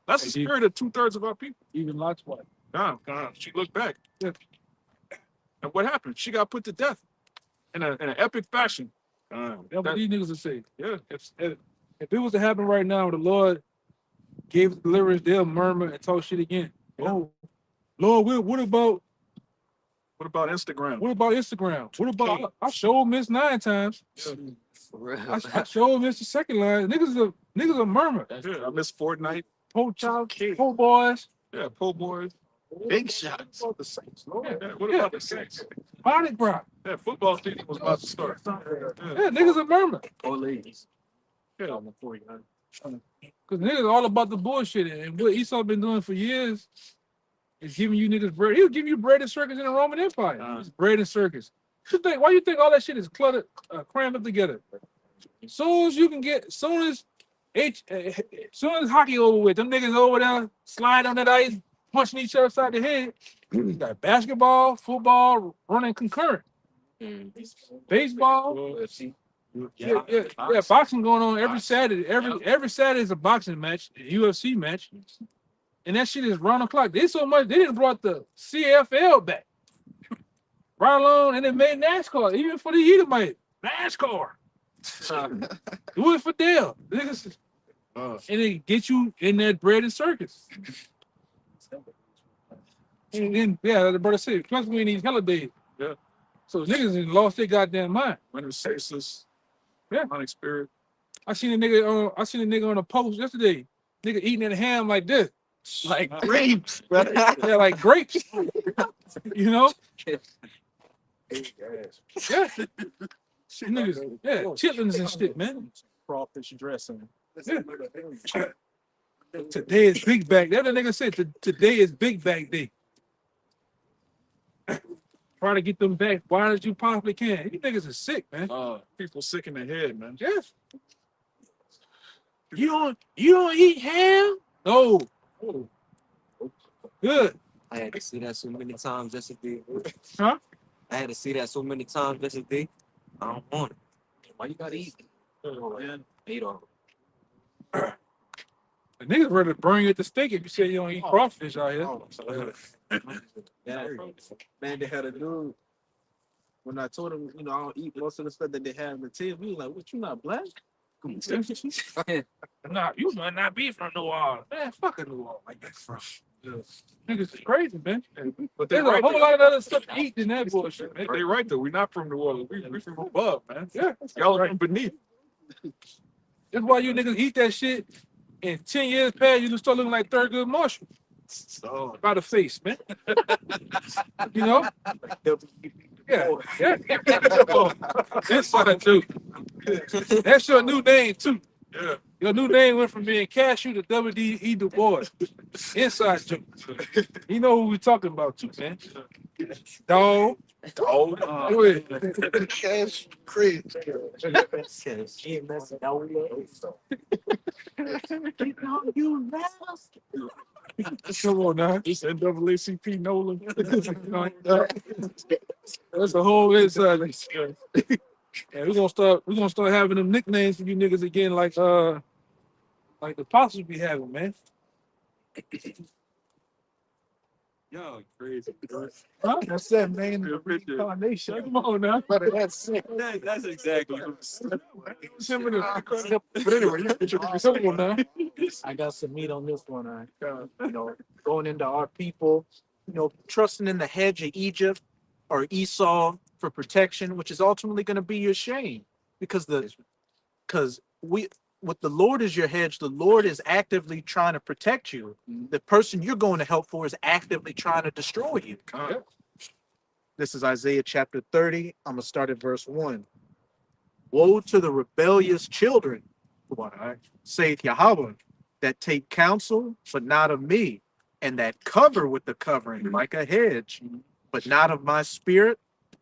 That's the spirit of 2/3 of our people. Even Lot's wife. She looked back. Yeah. And what happened? She got put to death in an epic fashion. That's what these niggas will say. Yeah. If it was to happen right now, the Lord gave deliverance, they'll murmur and talk shit again. Yeah. Oh, Lord, what about Instagram? What about Instagram? What about I showed Miss 9 times. Yeah. For real. I showed Miss the second line. Niggas are murmur. Yeah, I miss Fortnite. Po boys. Yeah, po boys. Big shots. What about the Saints? What about the Saints? Body rock. Yeah, football season was about to start. Yeah, niggas are murmur. Old ladies. Yeah. Because niggas all about the bullshit. And what Esau been doing for years is giving you niggas bread. He'll give you bread and circus in the Roman Empire. It's bread and circus. Why you think all that shit is cluttered, crammed up together? Soon as As soon as hockey over with, them niggas over there sliding on that ice, punching each other side the head. You got basketball, football, running concurrent. Baseball. Yeah, boxing going on every Saturday. Every Saturday is a boxing match, a UFC match. And that shit is round the clock. They so much they didn't brought the CFL back. Right along, and they made NASCAR, even for the Edomite. NASCAR. Do it for Dale. Niggas, and it get you in that bread and circus. And then, yeah, the brother said, plus we in these holidays. Yeah. So niggas has lost their goddamn mind. When it's senseless, Yeah. demonic spirit. I seen a nigga on a post yesterday. Nigga eating that ham like this. Like grapes, brother. Yeah, like grapes. You know? Yeah. Shit, niggas, yeah, chitlins and shit, man. Crawfish dressing. Yeah. Today is big bag. That nigga said today is big bag day. Try to get them back wide as you possibly can. You niggas are sick, man. People sick in the head, man. Yes. You don't eat ham? No. Good. I had to see that so many times yesterday. Huh? I had to see that so many times yesterday. I don't want it. Why you gotta eat? Man, ate all. The niggas ready to burn you at the stake if you say you don't eat crawfish out here. Yeah, man, they had a dude. When I told him, I don't eat most of the stuff that they have in the table, he was like, "What, you not black?" Nah, you might not be from New Orleans. Man, fuck a New Orleans like that from. Niggas is crazy, man. But they're There's a right, whole though. lot of other stuff to eat than that bullshit, man. They're right though. We're not from New Orleans. We from above, man. Yeah. Y'all are from beneath. That's why you niggas eat that shit. In 10 years past, you just start looking like Thurgood Marshall. So By the face, man. You know? Yeah. Yeah. That's what I do. That's your new name, too. yeah. Your new name went from being Cashew to W.D.E. Du Bois. Inside joke. You know who we talking about, too, man. Dog. Oh, Go ahead. Cash crazy. Come on now. it's NAACP Nolan. That's the whole inside. Yeah, we're gonna start having them nicknames for you niggas again, like the apostles be having, man. Yo, crazy. Huh? That's that man. Real picture. Incarnation. Come on now. Brother, that's sick. That's exactly. It's him in the- But anyway, you introduce Come on now. I got some meat on this one. Going into our people, trusting in the hedge of Egypt or Esau for protection, which is ultimately going to be your shame, because with the Lord as your hedge, the Lord is actively trying to protect you. The person you're going to help for is actively trying to destroy you. This is Isaiah chapter 30. I'm going to start at verse 1. Woe to the rebellious children, saith Yahweh, that take counsel, but not of me, and that cover with the covering like a hedge, but not of my spirit,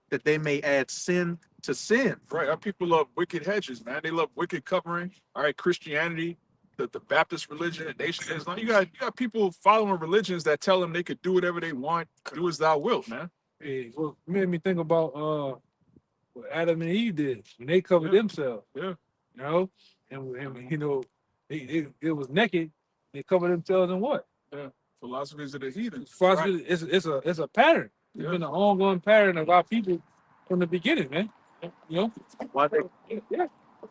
that they may add sin to sin. Right, our people love wicked hedges, man. They love wicked covering. All right, Christianity, the Baptist religion, the Nation of Islam. You got people following religions that tell them they could do whatever they want, do as thou wilt, man. Hey, well, it made me think about what Adam and Eve did when they covered themselves. Yeah. You know, and it was naked. They covered themselves in what? Philosophies of the heathen. Philosophy, it's a pattern. It's been an ongoing pattern of our people from the beginning, man. You know? Why they, Yeah.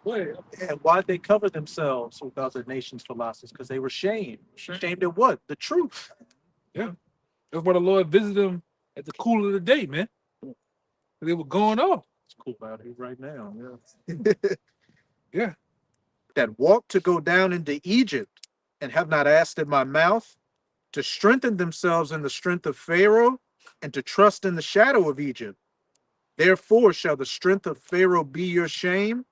Go ahead. and why'd they cover themselves with other nations' philosophies? Because they were shamed. Shamed at what? The truth. That's why the Lord visited them at the cool of the day, man. They were going off. It's cool out here right now. Yeah. That walk to go down into Egypt and have not asked in my mouth, to strengthen themselves in the strength of Pharaoh and to trust in the shadow of Egypt. Therefore shall the strength of Pharaoh be your shame,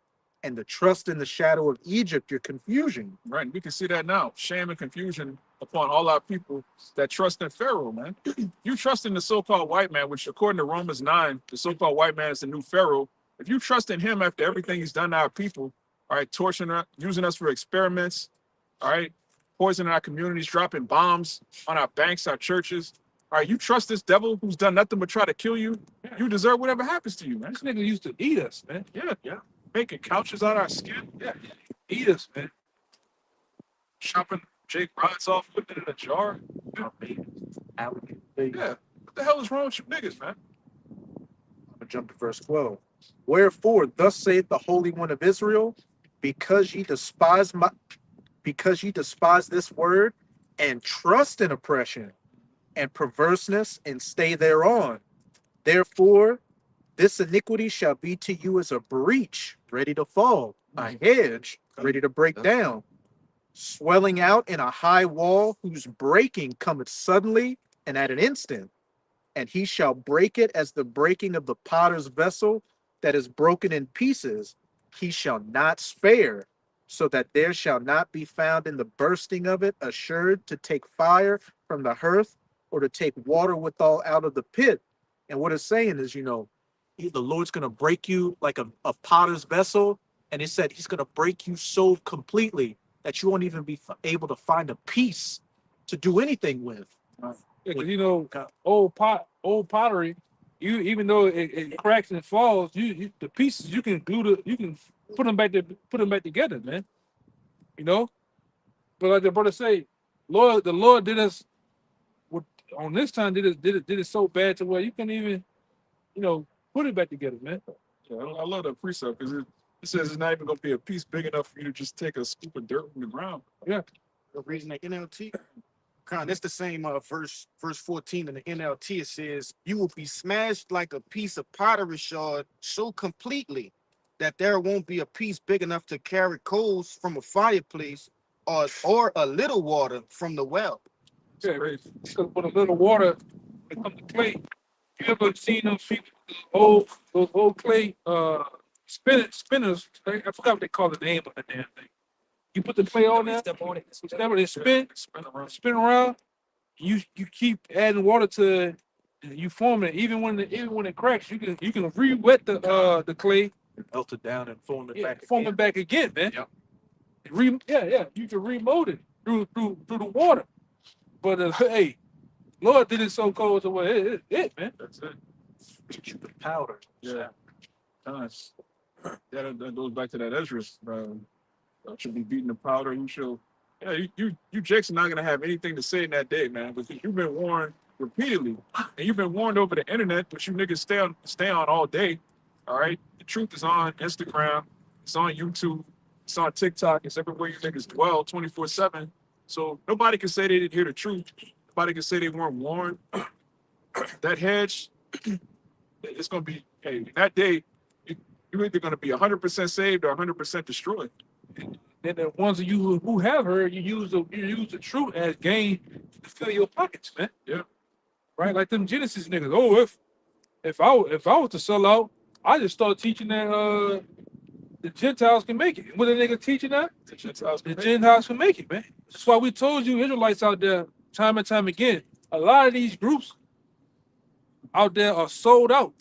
and the trust in the shadow of Egypt your confusion. Right, and we can see that now. Shame and confusion upon all our people that trust in Pharaoh, man. You trust in the so-called white man, which according to Romans 9, the so-called white man is the new Pharaoh. If you trust in him after everything he's done to our people, all right, torturing us, using us for experiments, all right, poisoning our communities, dropping bombs on our banks, our churches. All right, you trust this devil who's done nothing but try to kill you? You deserve whatever happens to you, man. This nigga used to eat us, man. Yeah. Making couches out of our skin. Yeah, eat us, man. Chopping Jake rods off, putting it in a jar. Yeah. What the hell is wrong with you niggas, man? I'm gonna jump to verse 12. Wherefore, thus saith the Holy One of Israel, because ye despise this word, and trust in oppression and perverseness, and stay thereon. Therefore, this iniquity shall be to you as a breach ready to fall, a hedge ready to break down, swelling out in a high wall, whose breaking cometh suddenly and at an instant. And he shall break it as the breaking of the potter's vessel that is broken in pieces. He shall not spare, so that there shall not be found in the bursting of it assured to take fire from the hearth, or to take water withal out of the pit. And what it's saying is, the Lord's going to break you like a potter's vessel. And it said he's going to break you so completely that you won't even be able to find a piece to do anything with. Yeah, 'cause old pottery, even though it cracks and falls, you the pieces you can put them back together, man. But like the brother say, the Lord did us on this time did it so bad to where you couldn't even, put it back together, man. Yeah, I love that precept because it says it's not even gonna be a piece big enough for you to just take a scoop of dirt from the ground. Yeah. The reason the NLT, that's the same verse 14 in the NLT. It says, you will be smashed like a piece of pottery shard so completely that there won't be a piece big enough to carry coals from a fireplace or a little water from the well. Yeah, because with a little water, it comes to clay. You ever seen those people, those old clay spinners? I forgot what they call the name of the damn thing. You put the clay on there, Step on it. step it, spin around. You keep adding water to it, and you form it. Even when it cracks, you can re-wet the clay, Melt it down and form it back. form it back again, man. Yep. You can remold it through the water. But hey, Lord did it so cold to where it man. That's it. Teach you the powder. Yeah. Nice. Yeah, that goes back to that Ezra. Should be beating the powder. You should. Yeah, you Jakes are not gonna have anything to say in that day, man, because you've been warned repeatedly, and you've been warned over the internet, but you niggas stay on all day. All right, the truth is on Instagram, it's on YouTube, it's on TikTok, it's everywhere you niggas dwell 24/7. So nobody can say they didn't hear the truth. Nobody can say they weren't warned. That hedge, it's gonna be that day. You're either gonna be 100% saved or 100% destroyed. And the ones of you who have heard, you use the truth as gain to fill your pockets, man. Yeah. Right, like them Genesis niggas. Oh, if I was to sell out, I just start teaching that the Gentiles can make it. What the nigga teaching that? The Gentiles The Gentiles can make it, man. That's why we told you Israelites out there time and time again. A lot of these groups out there are sold out.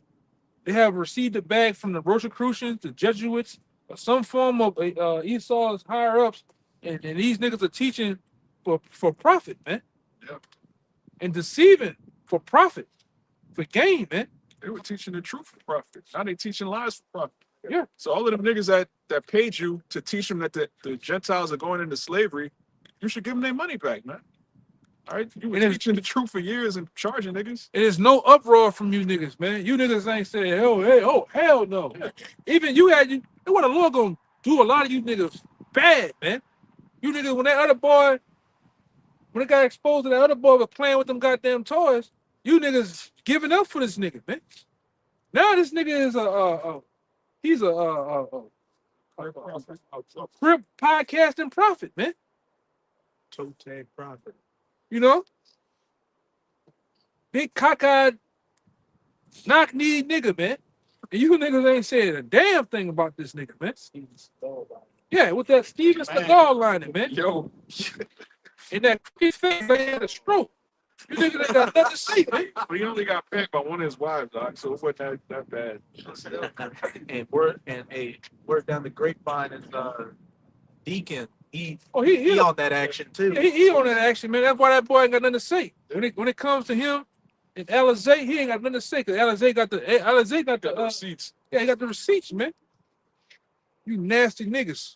They have received the bag from the Rosicrucians, the Jesuits, or some form of Esau's higher ups, and these niggas are teaching for profit, man. Yeah. And deceiving for profit, for gain, man. They were teaching the truth for profit. Now they teaching lies for profit. Yeah. So all of them niggas that paid you to teach them that the Gentiles are going into slavery, you should give them their money back, man. All right, you were teaching the truth for years and charging niggas. And there's no uproar from you niggas, man. You niggas ain't saying, hell no. Yeah. Even what the Lord gonna do a lot of you niggas bad, man. You niggas, when it got exposed to that other boy was playing with them goddamn toys, you niggas giving up for this nigga, man. Now this nigga is he's a crib podcasting prophet, man. Toe tag prophet. Big cockeyed, knock-kneed nigga, man. And you niggas ain't saying a damn thing about this nigga, man. Yeah, with that Steven Seagal lining, man. Yo, And that his face, they had a stroke. You niggas ain't got nothing to say, man. But he only got pegged by one of his wives, Doc, so it wasn't that bad. And word down the grapevine is Deacon. Oh, He on that action too. he on that action, man. That's why that boy ain't got nothing to say. When it comes to him and Alizé, he ain't got nothing to say because Alizé got the Receipts. yeah, he got the receipts, man. You nasty niggas.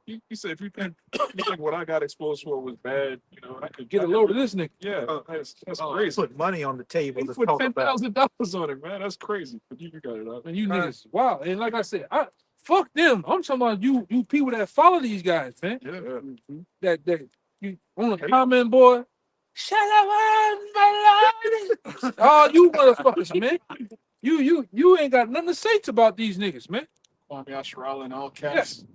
He said, if you think what I got exposed for was bad, you know, I could Get a load of this nigga. Yeah, that's crazy. Put money on the table He to put talk about. $10,000 on it, man. That's crazy. But you got it up. And you niggas, wow. And like I said, fuck them. I'm talking about you people that follow these guys, man. Yeah. That you on the comment board. Shut up, my lord. Oh, you motherfuckers, man. You ain't got nothing to say about these niggas, man. Kwame Asherala and all caps.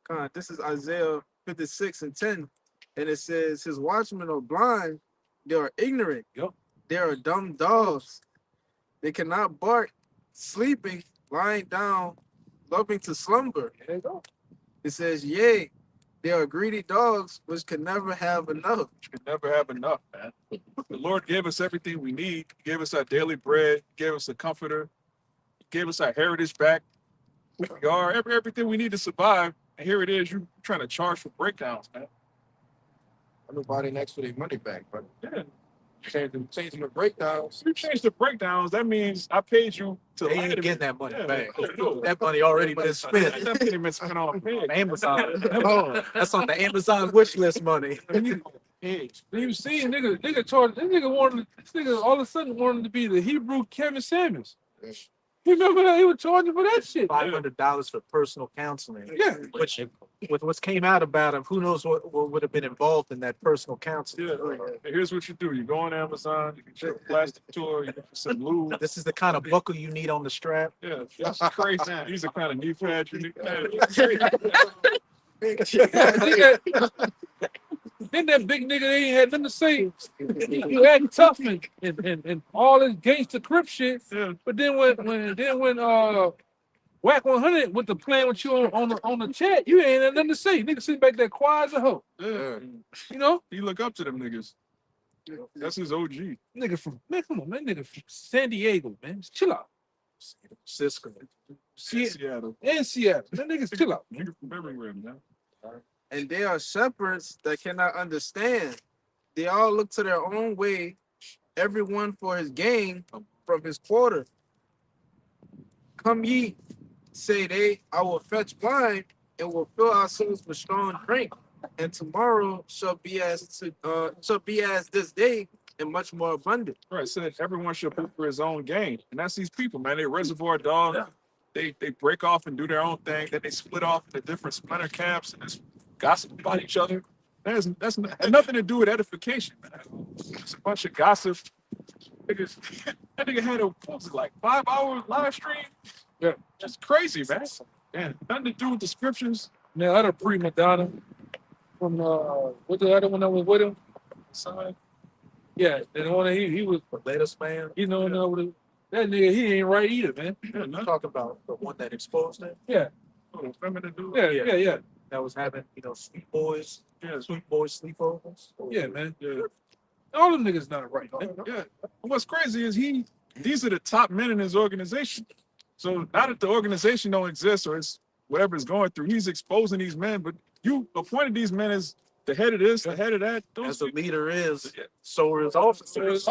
God, this is Isaiah 56:10, and it says, "His watchmen are blind; they are ignorant. Yep. They are dumb dogs. They cannot bark, sleeping, lying down, loving to slumber." There you go. It says, "Yea, they are greedy dogs, which can never have enough." You can never have enough, man. The Lord gave us everything we need. He gave us our daily bread. He gave us a comforter. He gave us our heritage back. We are everything we need to survive. And here it is, you trying to charge for breakdowns, man. Nobody next for their money back, but Yeah. changing the breakdowns. If you change the breakdowns, that means I paid you to They lie ain't to getting me. that money Yeah, back. no. That money already been spent. That money been spent on pig. On Amazon. That's on the Amazon wish list money. Then you see nigga charge this nigga all of a sudden wanted to be the Hebrew Kevin Samuels. You remember that he was charging for that shit? $500 for personal counseling. Yeah. Which, with what's came out about him, who knows what would have been involved in that personal counseling. Yeah. Here's what you do. You go on Amazon, you get your plastic tour, you get some lube. This is the kind of buckle you need on the strap. Yeah, that's crazy. These are kind of knee pads you need. Then that big nigga they ain't had nothing to say. You act tough and all this gangster crip shit. Yeah. But then when Whack 100 with the plan with you on the chat, you ain't had nothing to say. Nigga sitting back there quiet as a hoe. Yeah. You know? You look up to them niggas. That's his OG. Nigga from man, come on, man. Nigga from San Diego, man. Just chill out. Cisco. Seattle. And Seattle. That niggas chill out. Nigga from everywhere, man. And they are shepherds that cannot understand. They all look to their own way, everyone for his gain from his quarter. Come ye, say they, I will fetch wine and will fill our souls with strong drink. And tomorrow shall be as this day and much more abundant. Right, said everyone should put for his own gain. And that's these people, man. They reservoir dogs. They break off and do their own thing. Then they split off into different splinter camps and just gossip about each other. That's nothing to do with edification, man. It's a bunch of gossip. Niggas, that nigga had a what was it, like 5-hour live stream. Yeah. Just crazy, man. Yeah, nothing to do with the scriptures. Now other pre-Madonna from what the other one that was with him? Son. Yeah, and the one that he was The latest man, you know that nigga he ain't right either, man. Yeah, nothing. talk about the one that exposed him, Yeah, Oh, feminine dude. yeah. that was having, sweet boys Yeah, sleepovers. Yeah, man. yeah. All them niggas not right, man. Yeah. What's crazy is these are the top men in his organization. So now that the organization don't exist or it's whatever it's going through, he's exposing these men. But you appointed these men as the head of this, the head of that. As the leader is, Yeah. so are his officers.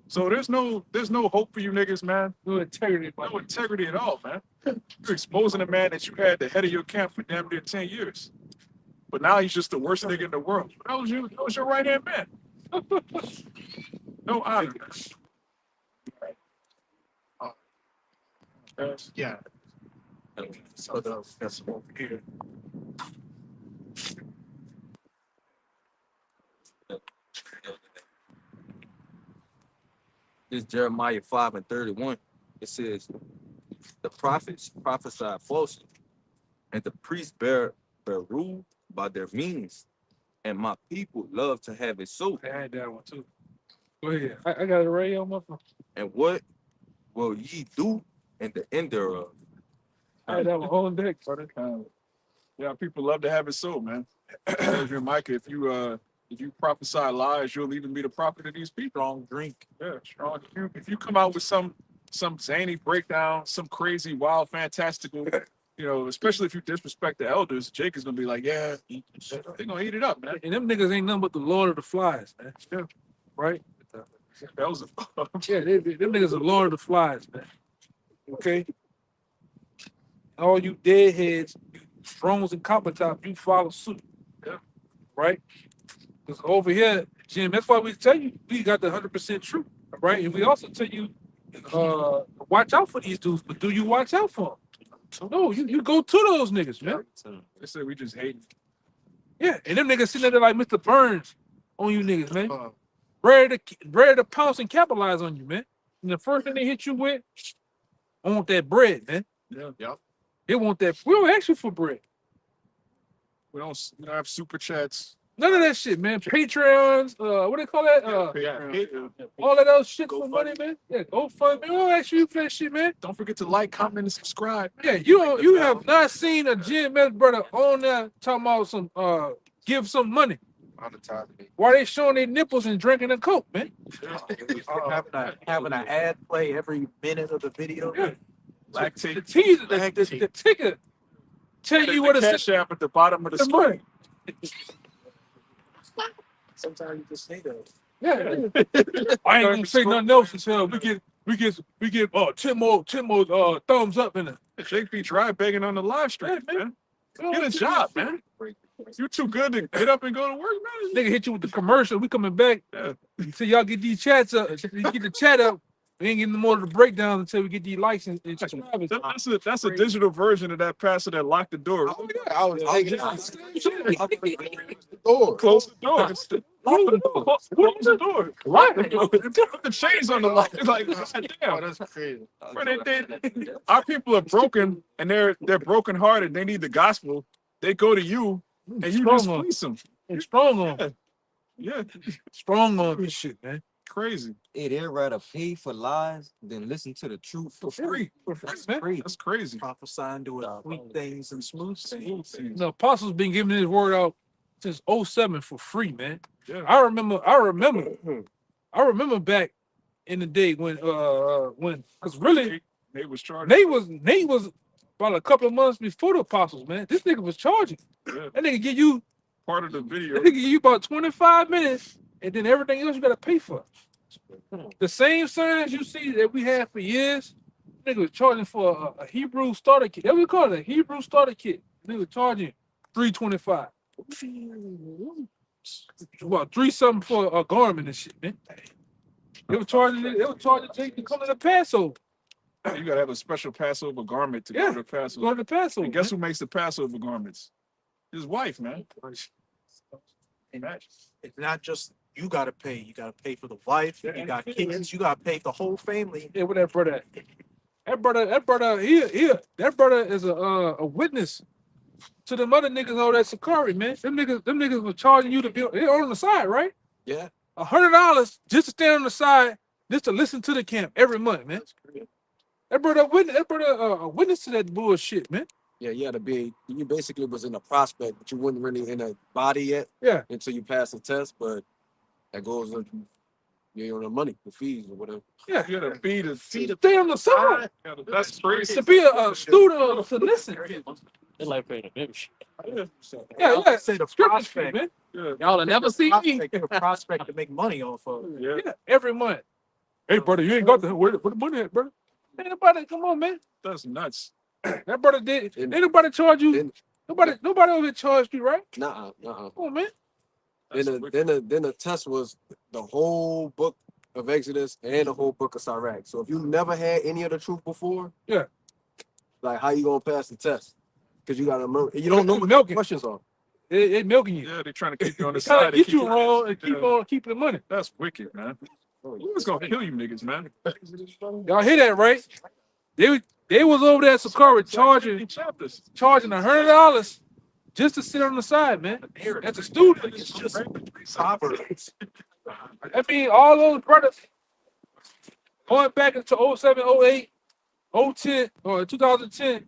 So there's no hope for you niggas, man. No integrity, man. No integrity at all, man. You're exposing a man that you had the head of your camp for damn near 10 years. But now he's just the worst nigga in the world. That was your right hand man. No honor. Yeah. So that's some over here. This Jeremiah 5:31. It says, the prophets prophesy falsely, and the priests bear rule by their means, and my people love to have it so. I had that one too. Go ahead. I got it right on my phone. And what will ye do in the end thereof? I had that one on deck, brother. Yeah, people love to have it so, man. Tells you, Micah, if you prophesy lies, you'll even be the prophet of these people. Strong drink. Yeah, strong. If you come out with some zany breakdown, some crazy, wild, fantastical, especially if you disrespect the elders, Jake is gonna be like, yeah, they're gonna eat it up, man. And them niggas ain't nothing but the Lord of the Flies, man. Yeah. Right? Beelzebub. Yeah, them niggas are Lord of the Flies, man. Okay? All you deadheads, you drones and copper top, you follow suit. Yeah. Right? Because over here, Jim, that's why we tell you we got the 100% truth. Right? And we also tell you watch out for these dudes, but do you watch out for them? No, you go to those niggas, man. They say we just hate. Yeah, and them niggas sitting there like Mr. Burns on you niggas, man. Ready to pounce and capitalize on you, man. And the first thing they hit you with, I want that bread, man. Yeah. Yep. They want that. We don't ask you for bread. We don't have super chats. None of that shit, man. Patreons, what do they call that? All of those shit for money, man. Yeah, GoFundMe. We don't ask you for that shit, man. Don't forget to like, comment, and subscribe. Yeah, you have not seen a GMS brother on there talking about some give some money. Why they showing their nipples and drinking a Coke, man? Having an ad play every minute of the video. Yeah. Lactate. The teaser, the ticker tell you what it's cash app at the bottom of the the screen. money. Sometimes you just say that. Yeah. I ain't gonna say nothing else until we get 10 more thumbs up in it. Jake be dry begging on the live stream, Yeah, man. Get a job, man. You too good to get up and go to work, man. Nigga hit you with the commercial. We coming back. Yeah. Until y'all get these chats up. You get the chat up. We ain't getting more of the breakdown until we get these likes and subscribers. That's a digital version of that pastor that locked the door. Oh, yeah, I was thinking Close the door. Close the door. Lock the door. Put the chains on the lock. It's like, oh, damn. that's crazy. Our people are broken and they're broken hearted. They need the gospel. They go to you and you just fleece them. And strong on. Yeah, Strong on this shit, man. crazy. Hey, they'd rather pay for lies than listen to the truth for free. That's man. That's crazy. Prophesying, doing sweet things and smooth things. The apostles been giving this word out since 07 for free, man. Yeah. I remember back in the day when because really Nate was charged. Nate was about a couple of months before the apostles, man. This nigga was charging. Yeah. That nigga give you Part of the video. that nigga give you about 25 minutes, and then everything else you gotta pay for. The same signs you see that we had for years, nigga was charging for a Hebrew starter kit. That's what we call it, a Hebrew starter kit. Nigga was charging $325. About $3 something for a garment and shit, man. They were charging Jake to come to the Passover. You gotta have a special Passover garment to Yeah. go to Passover. Go to the Passover. And guess who makes the Passover garments? His wife, man. And it's not just you gotta pay. You gotta pay for the wife. You got kids. You gotta pay the whole family. Yeah, what that brother at? That brother here. That brother is a witness to them other niggas over at Sakari, man. Them niggas were charging you to be on the side, right? Yeah. $100 just to stand on the side, just to listen to the camp every month, man. That brother a witness to that bullshit, man. Yeah, you had to be. You basically was in a prospect, but you wasn't really in a body yet. Yeah. Until you pass the test, but that goes on the money, the fees or whatever. Yeah. You gotta feed the Stay on the side. That's crazy. To be a student to listen. They like paying a membership. Yeah. Say the Scripture prospect. shit, man. Yeah. Y'all will never see me. The prospect to make money off of. Yeah. Yeah, every month. Hey, brother, you ain't got where the money at, brother? Ain't nobody, come on, man. That's nuts. That brother did. And- Ain't nobody charge you. and- Nobody over here charged you, right? Nuh-uh. Come on, man. That's Then wicked. the test was the whole book of Exodus and the whole book of Sirach. So if you never had any of the truth before, Yeah. like how you gonna pass the test? Because you gotta remember, you don't know what the Milking. questions are. They milking you. Yeah, they're trying to keep you on the Trying side. to and get you wrong and keep Yeah. on keeping the money. That's wicked, man. Who's gonna kill you niggas, man? Y'all hear that, right? They was over there at Sakara charging chapters. $100 just to sit on the side, man. As a student, It's just poverty. I mean, all those brothers going back into 07, 08, 010, or 2010,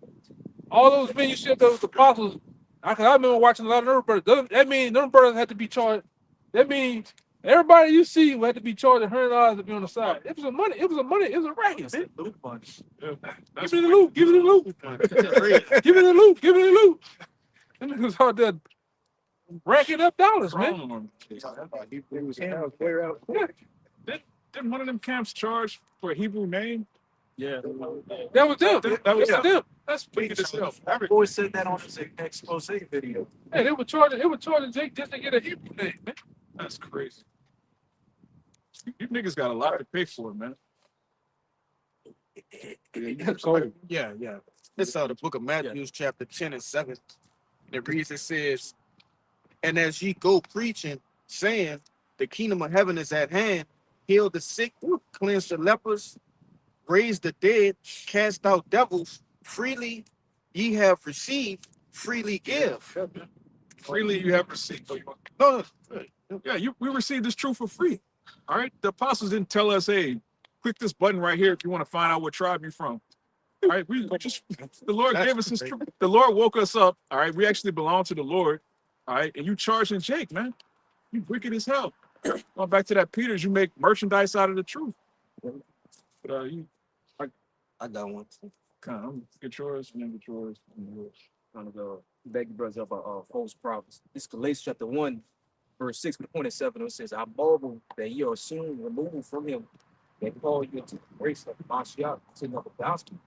all those men you said those apostles I remember watching a lot of them brothers. That means them brothers had to be charged. That means everybody you see had to be charged $100 to be on the side. It was a money. It was a money. It was a racket. It's Man. the loot money. Yeah, Give me the loot. Give me the loot. Give me the loot. Give me the loot. Them niggas out there racking up dollars, man. Strong. Hebrews and clear out. Yeah. Didn't one of them camps charge for a Hebrew name? Yeah. That was them. That was them. That's wicked as hell. I've always said that on his expose video. Hey, they were charging Jake just to get a Hebrew name, man. That's crazy. You niggas got a lot to pay for, man. That's cold. Yeah. It's the book of Matthew, chapter 10 and 7. And it reads, it says, and as ye go preaching, saying, the kingdom of heaven is at hand, heal the sick, cleanse the lepers, raise the dead, cast out devils, freely ye have received, freely give. Freely you have received. No, Yeah, we received this truth for free. All right. The apostles didn't tell us, hey, click this button right here if you want to find out what tribe you're from. All right. We just the Lord gave us this truth. The Lord woke us up. All right. We actually belong to the Lord. All right. And you charging Jake, man. You wicked as hell. Going back to that Peters, you make merchandise out of the truth. But I got one. come on, get yours and then get yours and then yours. Trying to go back your brothers up false prophets. This is Galatians chapter 1, verse 6, 27. It says, I marvel that ye are soon removed from him that call you to the grace of Mashiach to another gospel,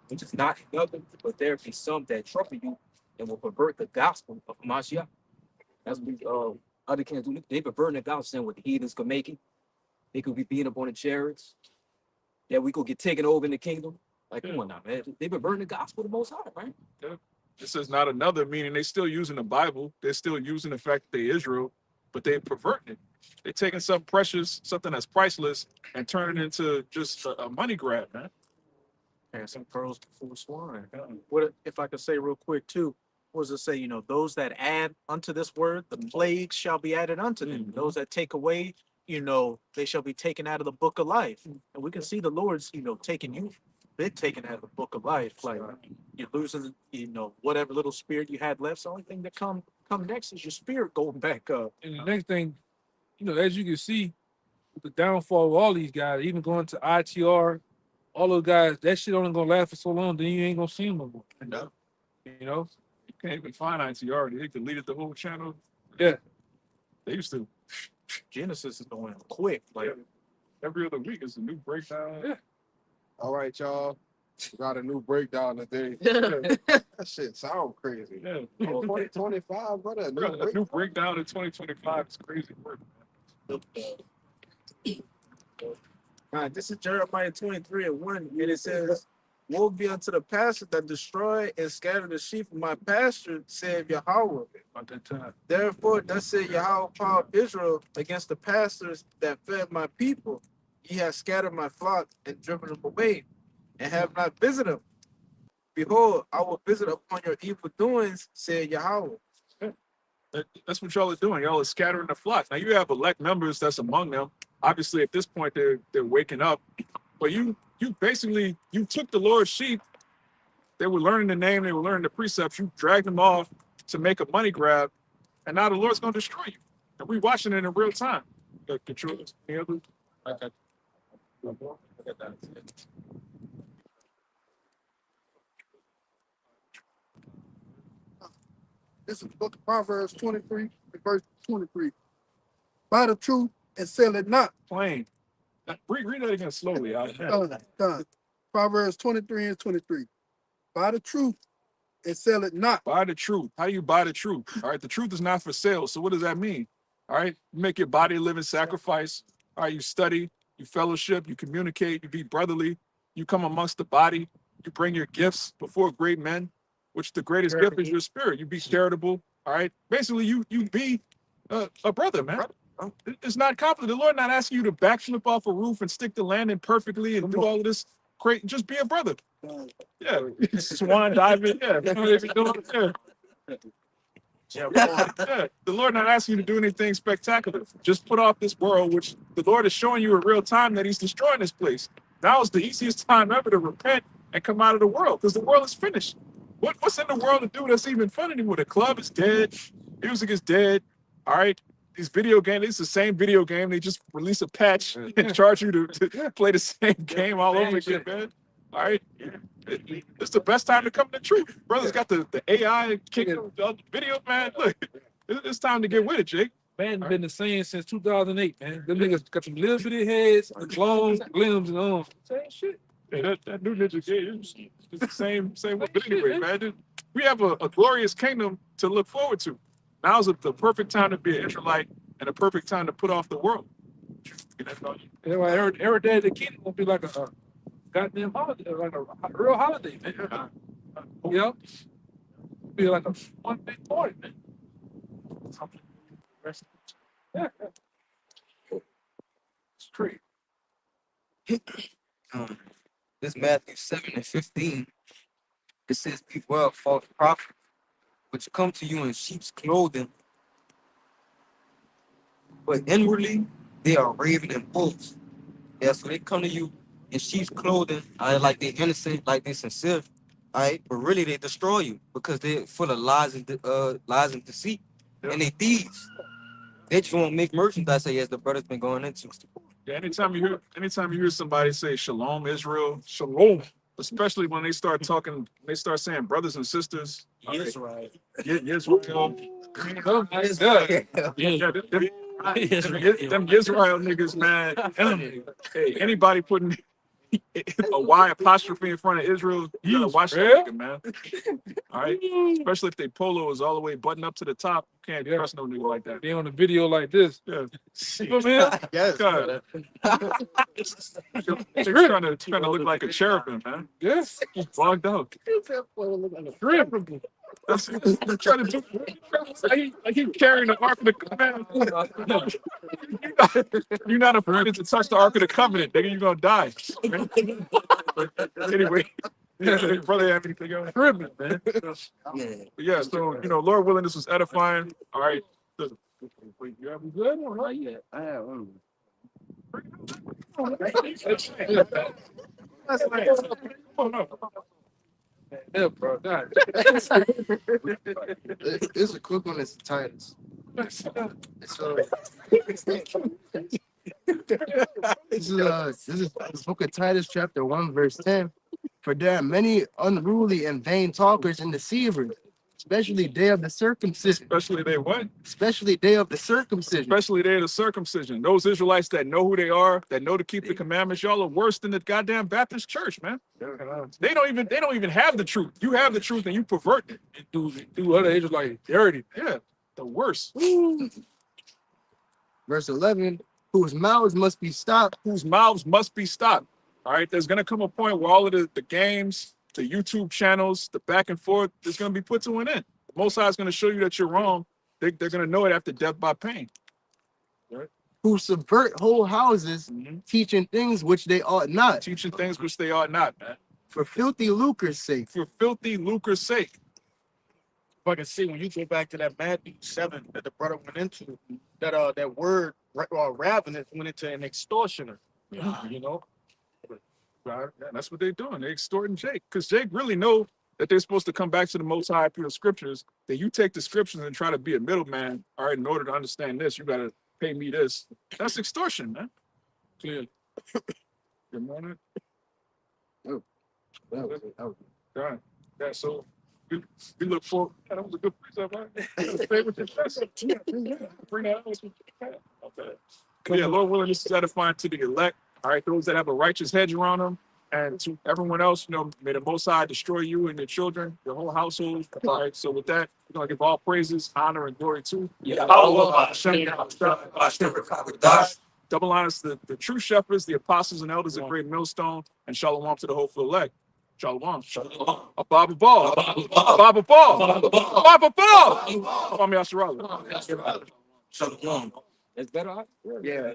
which is not another, but there be some that trouble you and will pervert the gospel of Mashiach. That's what other camps do. They pervert the gospel, saying what the heathens could make it. They could be beating up on the chariots. That we could get taken over in the kingdom. Like, come on now, man. They perverting the gospel of the Most High, right? This is not another, meaning they still using the Bible. They're still using the fact that they Israel, but they perverting it. They're taking something precious, something that's priceless, and turning it into just a money grab, man. And some pearls before swine. What if I could say real quick too? What does it say? Those that add unto this word, the plagues shall be added unto them. Mhm. Those that take away, they shall be taken out of the book of life. And we can see the Lord's, taking you, been taken out of the book of life. Like you're losing, whatever little spirit you had left. So the only thing that come next is your spirit going back up. And the next thing, as you can see, with the downfall of all these guys, even going to ITR, all those guys, that shit only gonna last for so long, then you ain't gonna see them no more. No. You know? You can't even find ITR. They deleted the whole channel. Yeah. They used to. Genesis is going quick. Like Every other week is a new breakdown. Yeah. All right, y'all. We got a new breakdown today. That shit sound crazy. Yeah. 2025, brother. A new breakdown in 2025 is crazy work. All right, this is Jeremiah 23:1, and it says, woe be unto the pastor that destroy and scatter the sheep of my pasture, saith Yahweh. About that time. Therefore, thus said Yahweh, power of Israel, against the pastors that fed my people. Ye have scattered my flock and driven them away, and have not visited them. Behold, I will visit upon your evil doings, said Yahweh. That's what y'all are doing. Y'all are scattering the flock. Now you have elect members that's among them. Obviously, at this point, they're waking up. But you basically took the Lord's sheep. They were learning the name. They were learning the precepts. You dragged them off to make a money grab, and now the Lord's going to destroy you. And we watching it in real time. Control. Any other? I got that. This is the book of Proverbs 23, verse 23. Buy the truth and sell it not. Plain. Read that again slowly. Done. Proverbs 23 and 23. Buy the truth and sell it not. Buy the truth. How do you buy the truth? All right. The truth is not for sale. So what does that mean? All right. You make your body a living sacrifice. All right. You study, you fellowship, you communicate, you be brotherly. You come amongst the body. You bring your gifts before great men, which the greatest gift is your spirit. You be charitable. All right. Basically, you be a brother, man. It's not complicated. The Lord not asking you to backflip off a roof and stick the landing perfectly and do all of this. Great. Just be a brother. Yeah. Swan diving. Yeah. You know what they're doing? Yeah. Yeah. The Lord not asking you to do anything spectacular. Just put off this world, which the Lord is showing you in real time that He's destroying this place. Now is the easiest time ever to repent and come out of the world because the world is finished. What's in the world to do that's even fun anymore? The club is dead. Music is dead. All right. These video games, it's the same video game. They just release a patch and charge you to play the same game all over again, man. All right. It's the best time to come to the truth. Brothers got the AI kicking the video, man. Look, it's time to get with it, Jake. Man, been the same since 2008, man. Them niggas got some little bitty heads, long limbs and arms. Same shit. Yeah, that new Ninja game is the same way. But anyway, man, we have a glorious kingdom to look forward to. Now's the perfect time to be an Israelite and a perfect time to put off the world. Yeah, well, every day the kingdom gonna be like a goddamn holiday, like a real holiday, man. You know? Be like a one big party, man. Yeah. It's great. This Matthew 7:15, it says, beware of false prophets, which come to you in sheep's clothing, but inwardly they are ravening wolves. Yeah, so they come to you in sheep's clothing, like they're innocent, like they're sincere, all right, but really they destroy you because they're full of lies and deceit, and they thieves. They just want to make merchandise, as the brother's been going into. Yeah, anytime you hear somebody say Shalom Israel, Shalom, especially when they start talking, they start saying brothers and sisters. Yes, right. Israel. Them Israel niggas, man. Hey, anybody putting a Y apostrophe in front of Israel, you gotta watch that nigga, man. All right, especially if they polo is all the way buttoned up to the top. You can't trust no nigga like that. They on the video like this. Yeah. You know what I mean? Yes. God. They're trying to look like a cherubim, man. Yes. Bugged out. That's they're trying to do. I keep carrying the Ark of the Covenant. You're not permitted to touch the Ark of the Covenant, nigga. You're gonna die. Anyway, brother, have anything else? Ribbon, man. Yeah. So Lord willing, this was edifying. All right. You have a good one, right? Yeah. I have one. Yeah, bro. God. It's a quick one. It's Titus. This is book of Titus, chapter 1, verse 10. For there are many unruly and vain talkers and deceivers, especially day of the circumcision. Especially they what? Especially day of the circumcision. Especially day of the circumcision. Those Israelites that know who they are, that know to keep the commandments, y'all are worse than the goddamn Baptist church, man. They don't even have the truth. You have the truth and you pervert it. Do other Israelites dirty. Yeah, the worst. Verse 11, whose mouths must be stopped. Whose mouths must be stopped. All right, there's going to come a point where all of the games, the YouTube channels, the back and forth, is going to be put to an end. The Most High is going to show you that you're wrong. They're going to know it after death by pain. Right? Who subvert whole houses, teaching things which they ought not. Teaching things which they ought not, man. For filthy lucre's sake. For filthy lucre's sake. If I can see, when you go back to that Matthew 7 that the brother went into, that word ravenous went into an extortioner. You know? Right. Yeah, that's what they're doing. They're extorting Jake. Because Jake really know that they're supposed to come back to the Most High through the scriptures. Then you take the scriptures and try to be a middleman. All right, in order to understand this, you got to pay me this. That's extortion, man. Clearly. Good morning. Oh, that was God. Yeah, so we look forward. That was a good precept, right? Favorite confessor. Bring that out. Okay. Yeah, Lord willing, this is edifying to the elect. All right, those that have a righteous hedge around them, and to everyone else, may the Most High destroy you and your children, your whole household. All right, so with that, we're gonna give all praises, honor, and glory to double honors the true shepherds, the apostles and elders of Great Millstone, and shalom to the hopeful elect. Shalom. A Baba Ball. Baba Ball. Baba Ball. Kwame Asherala. Shalom. It's better. yeah.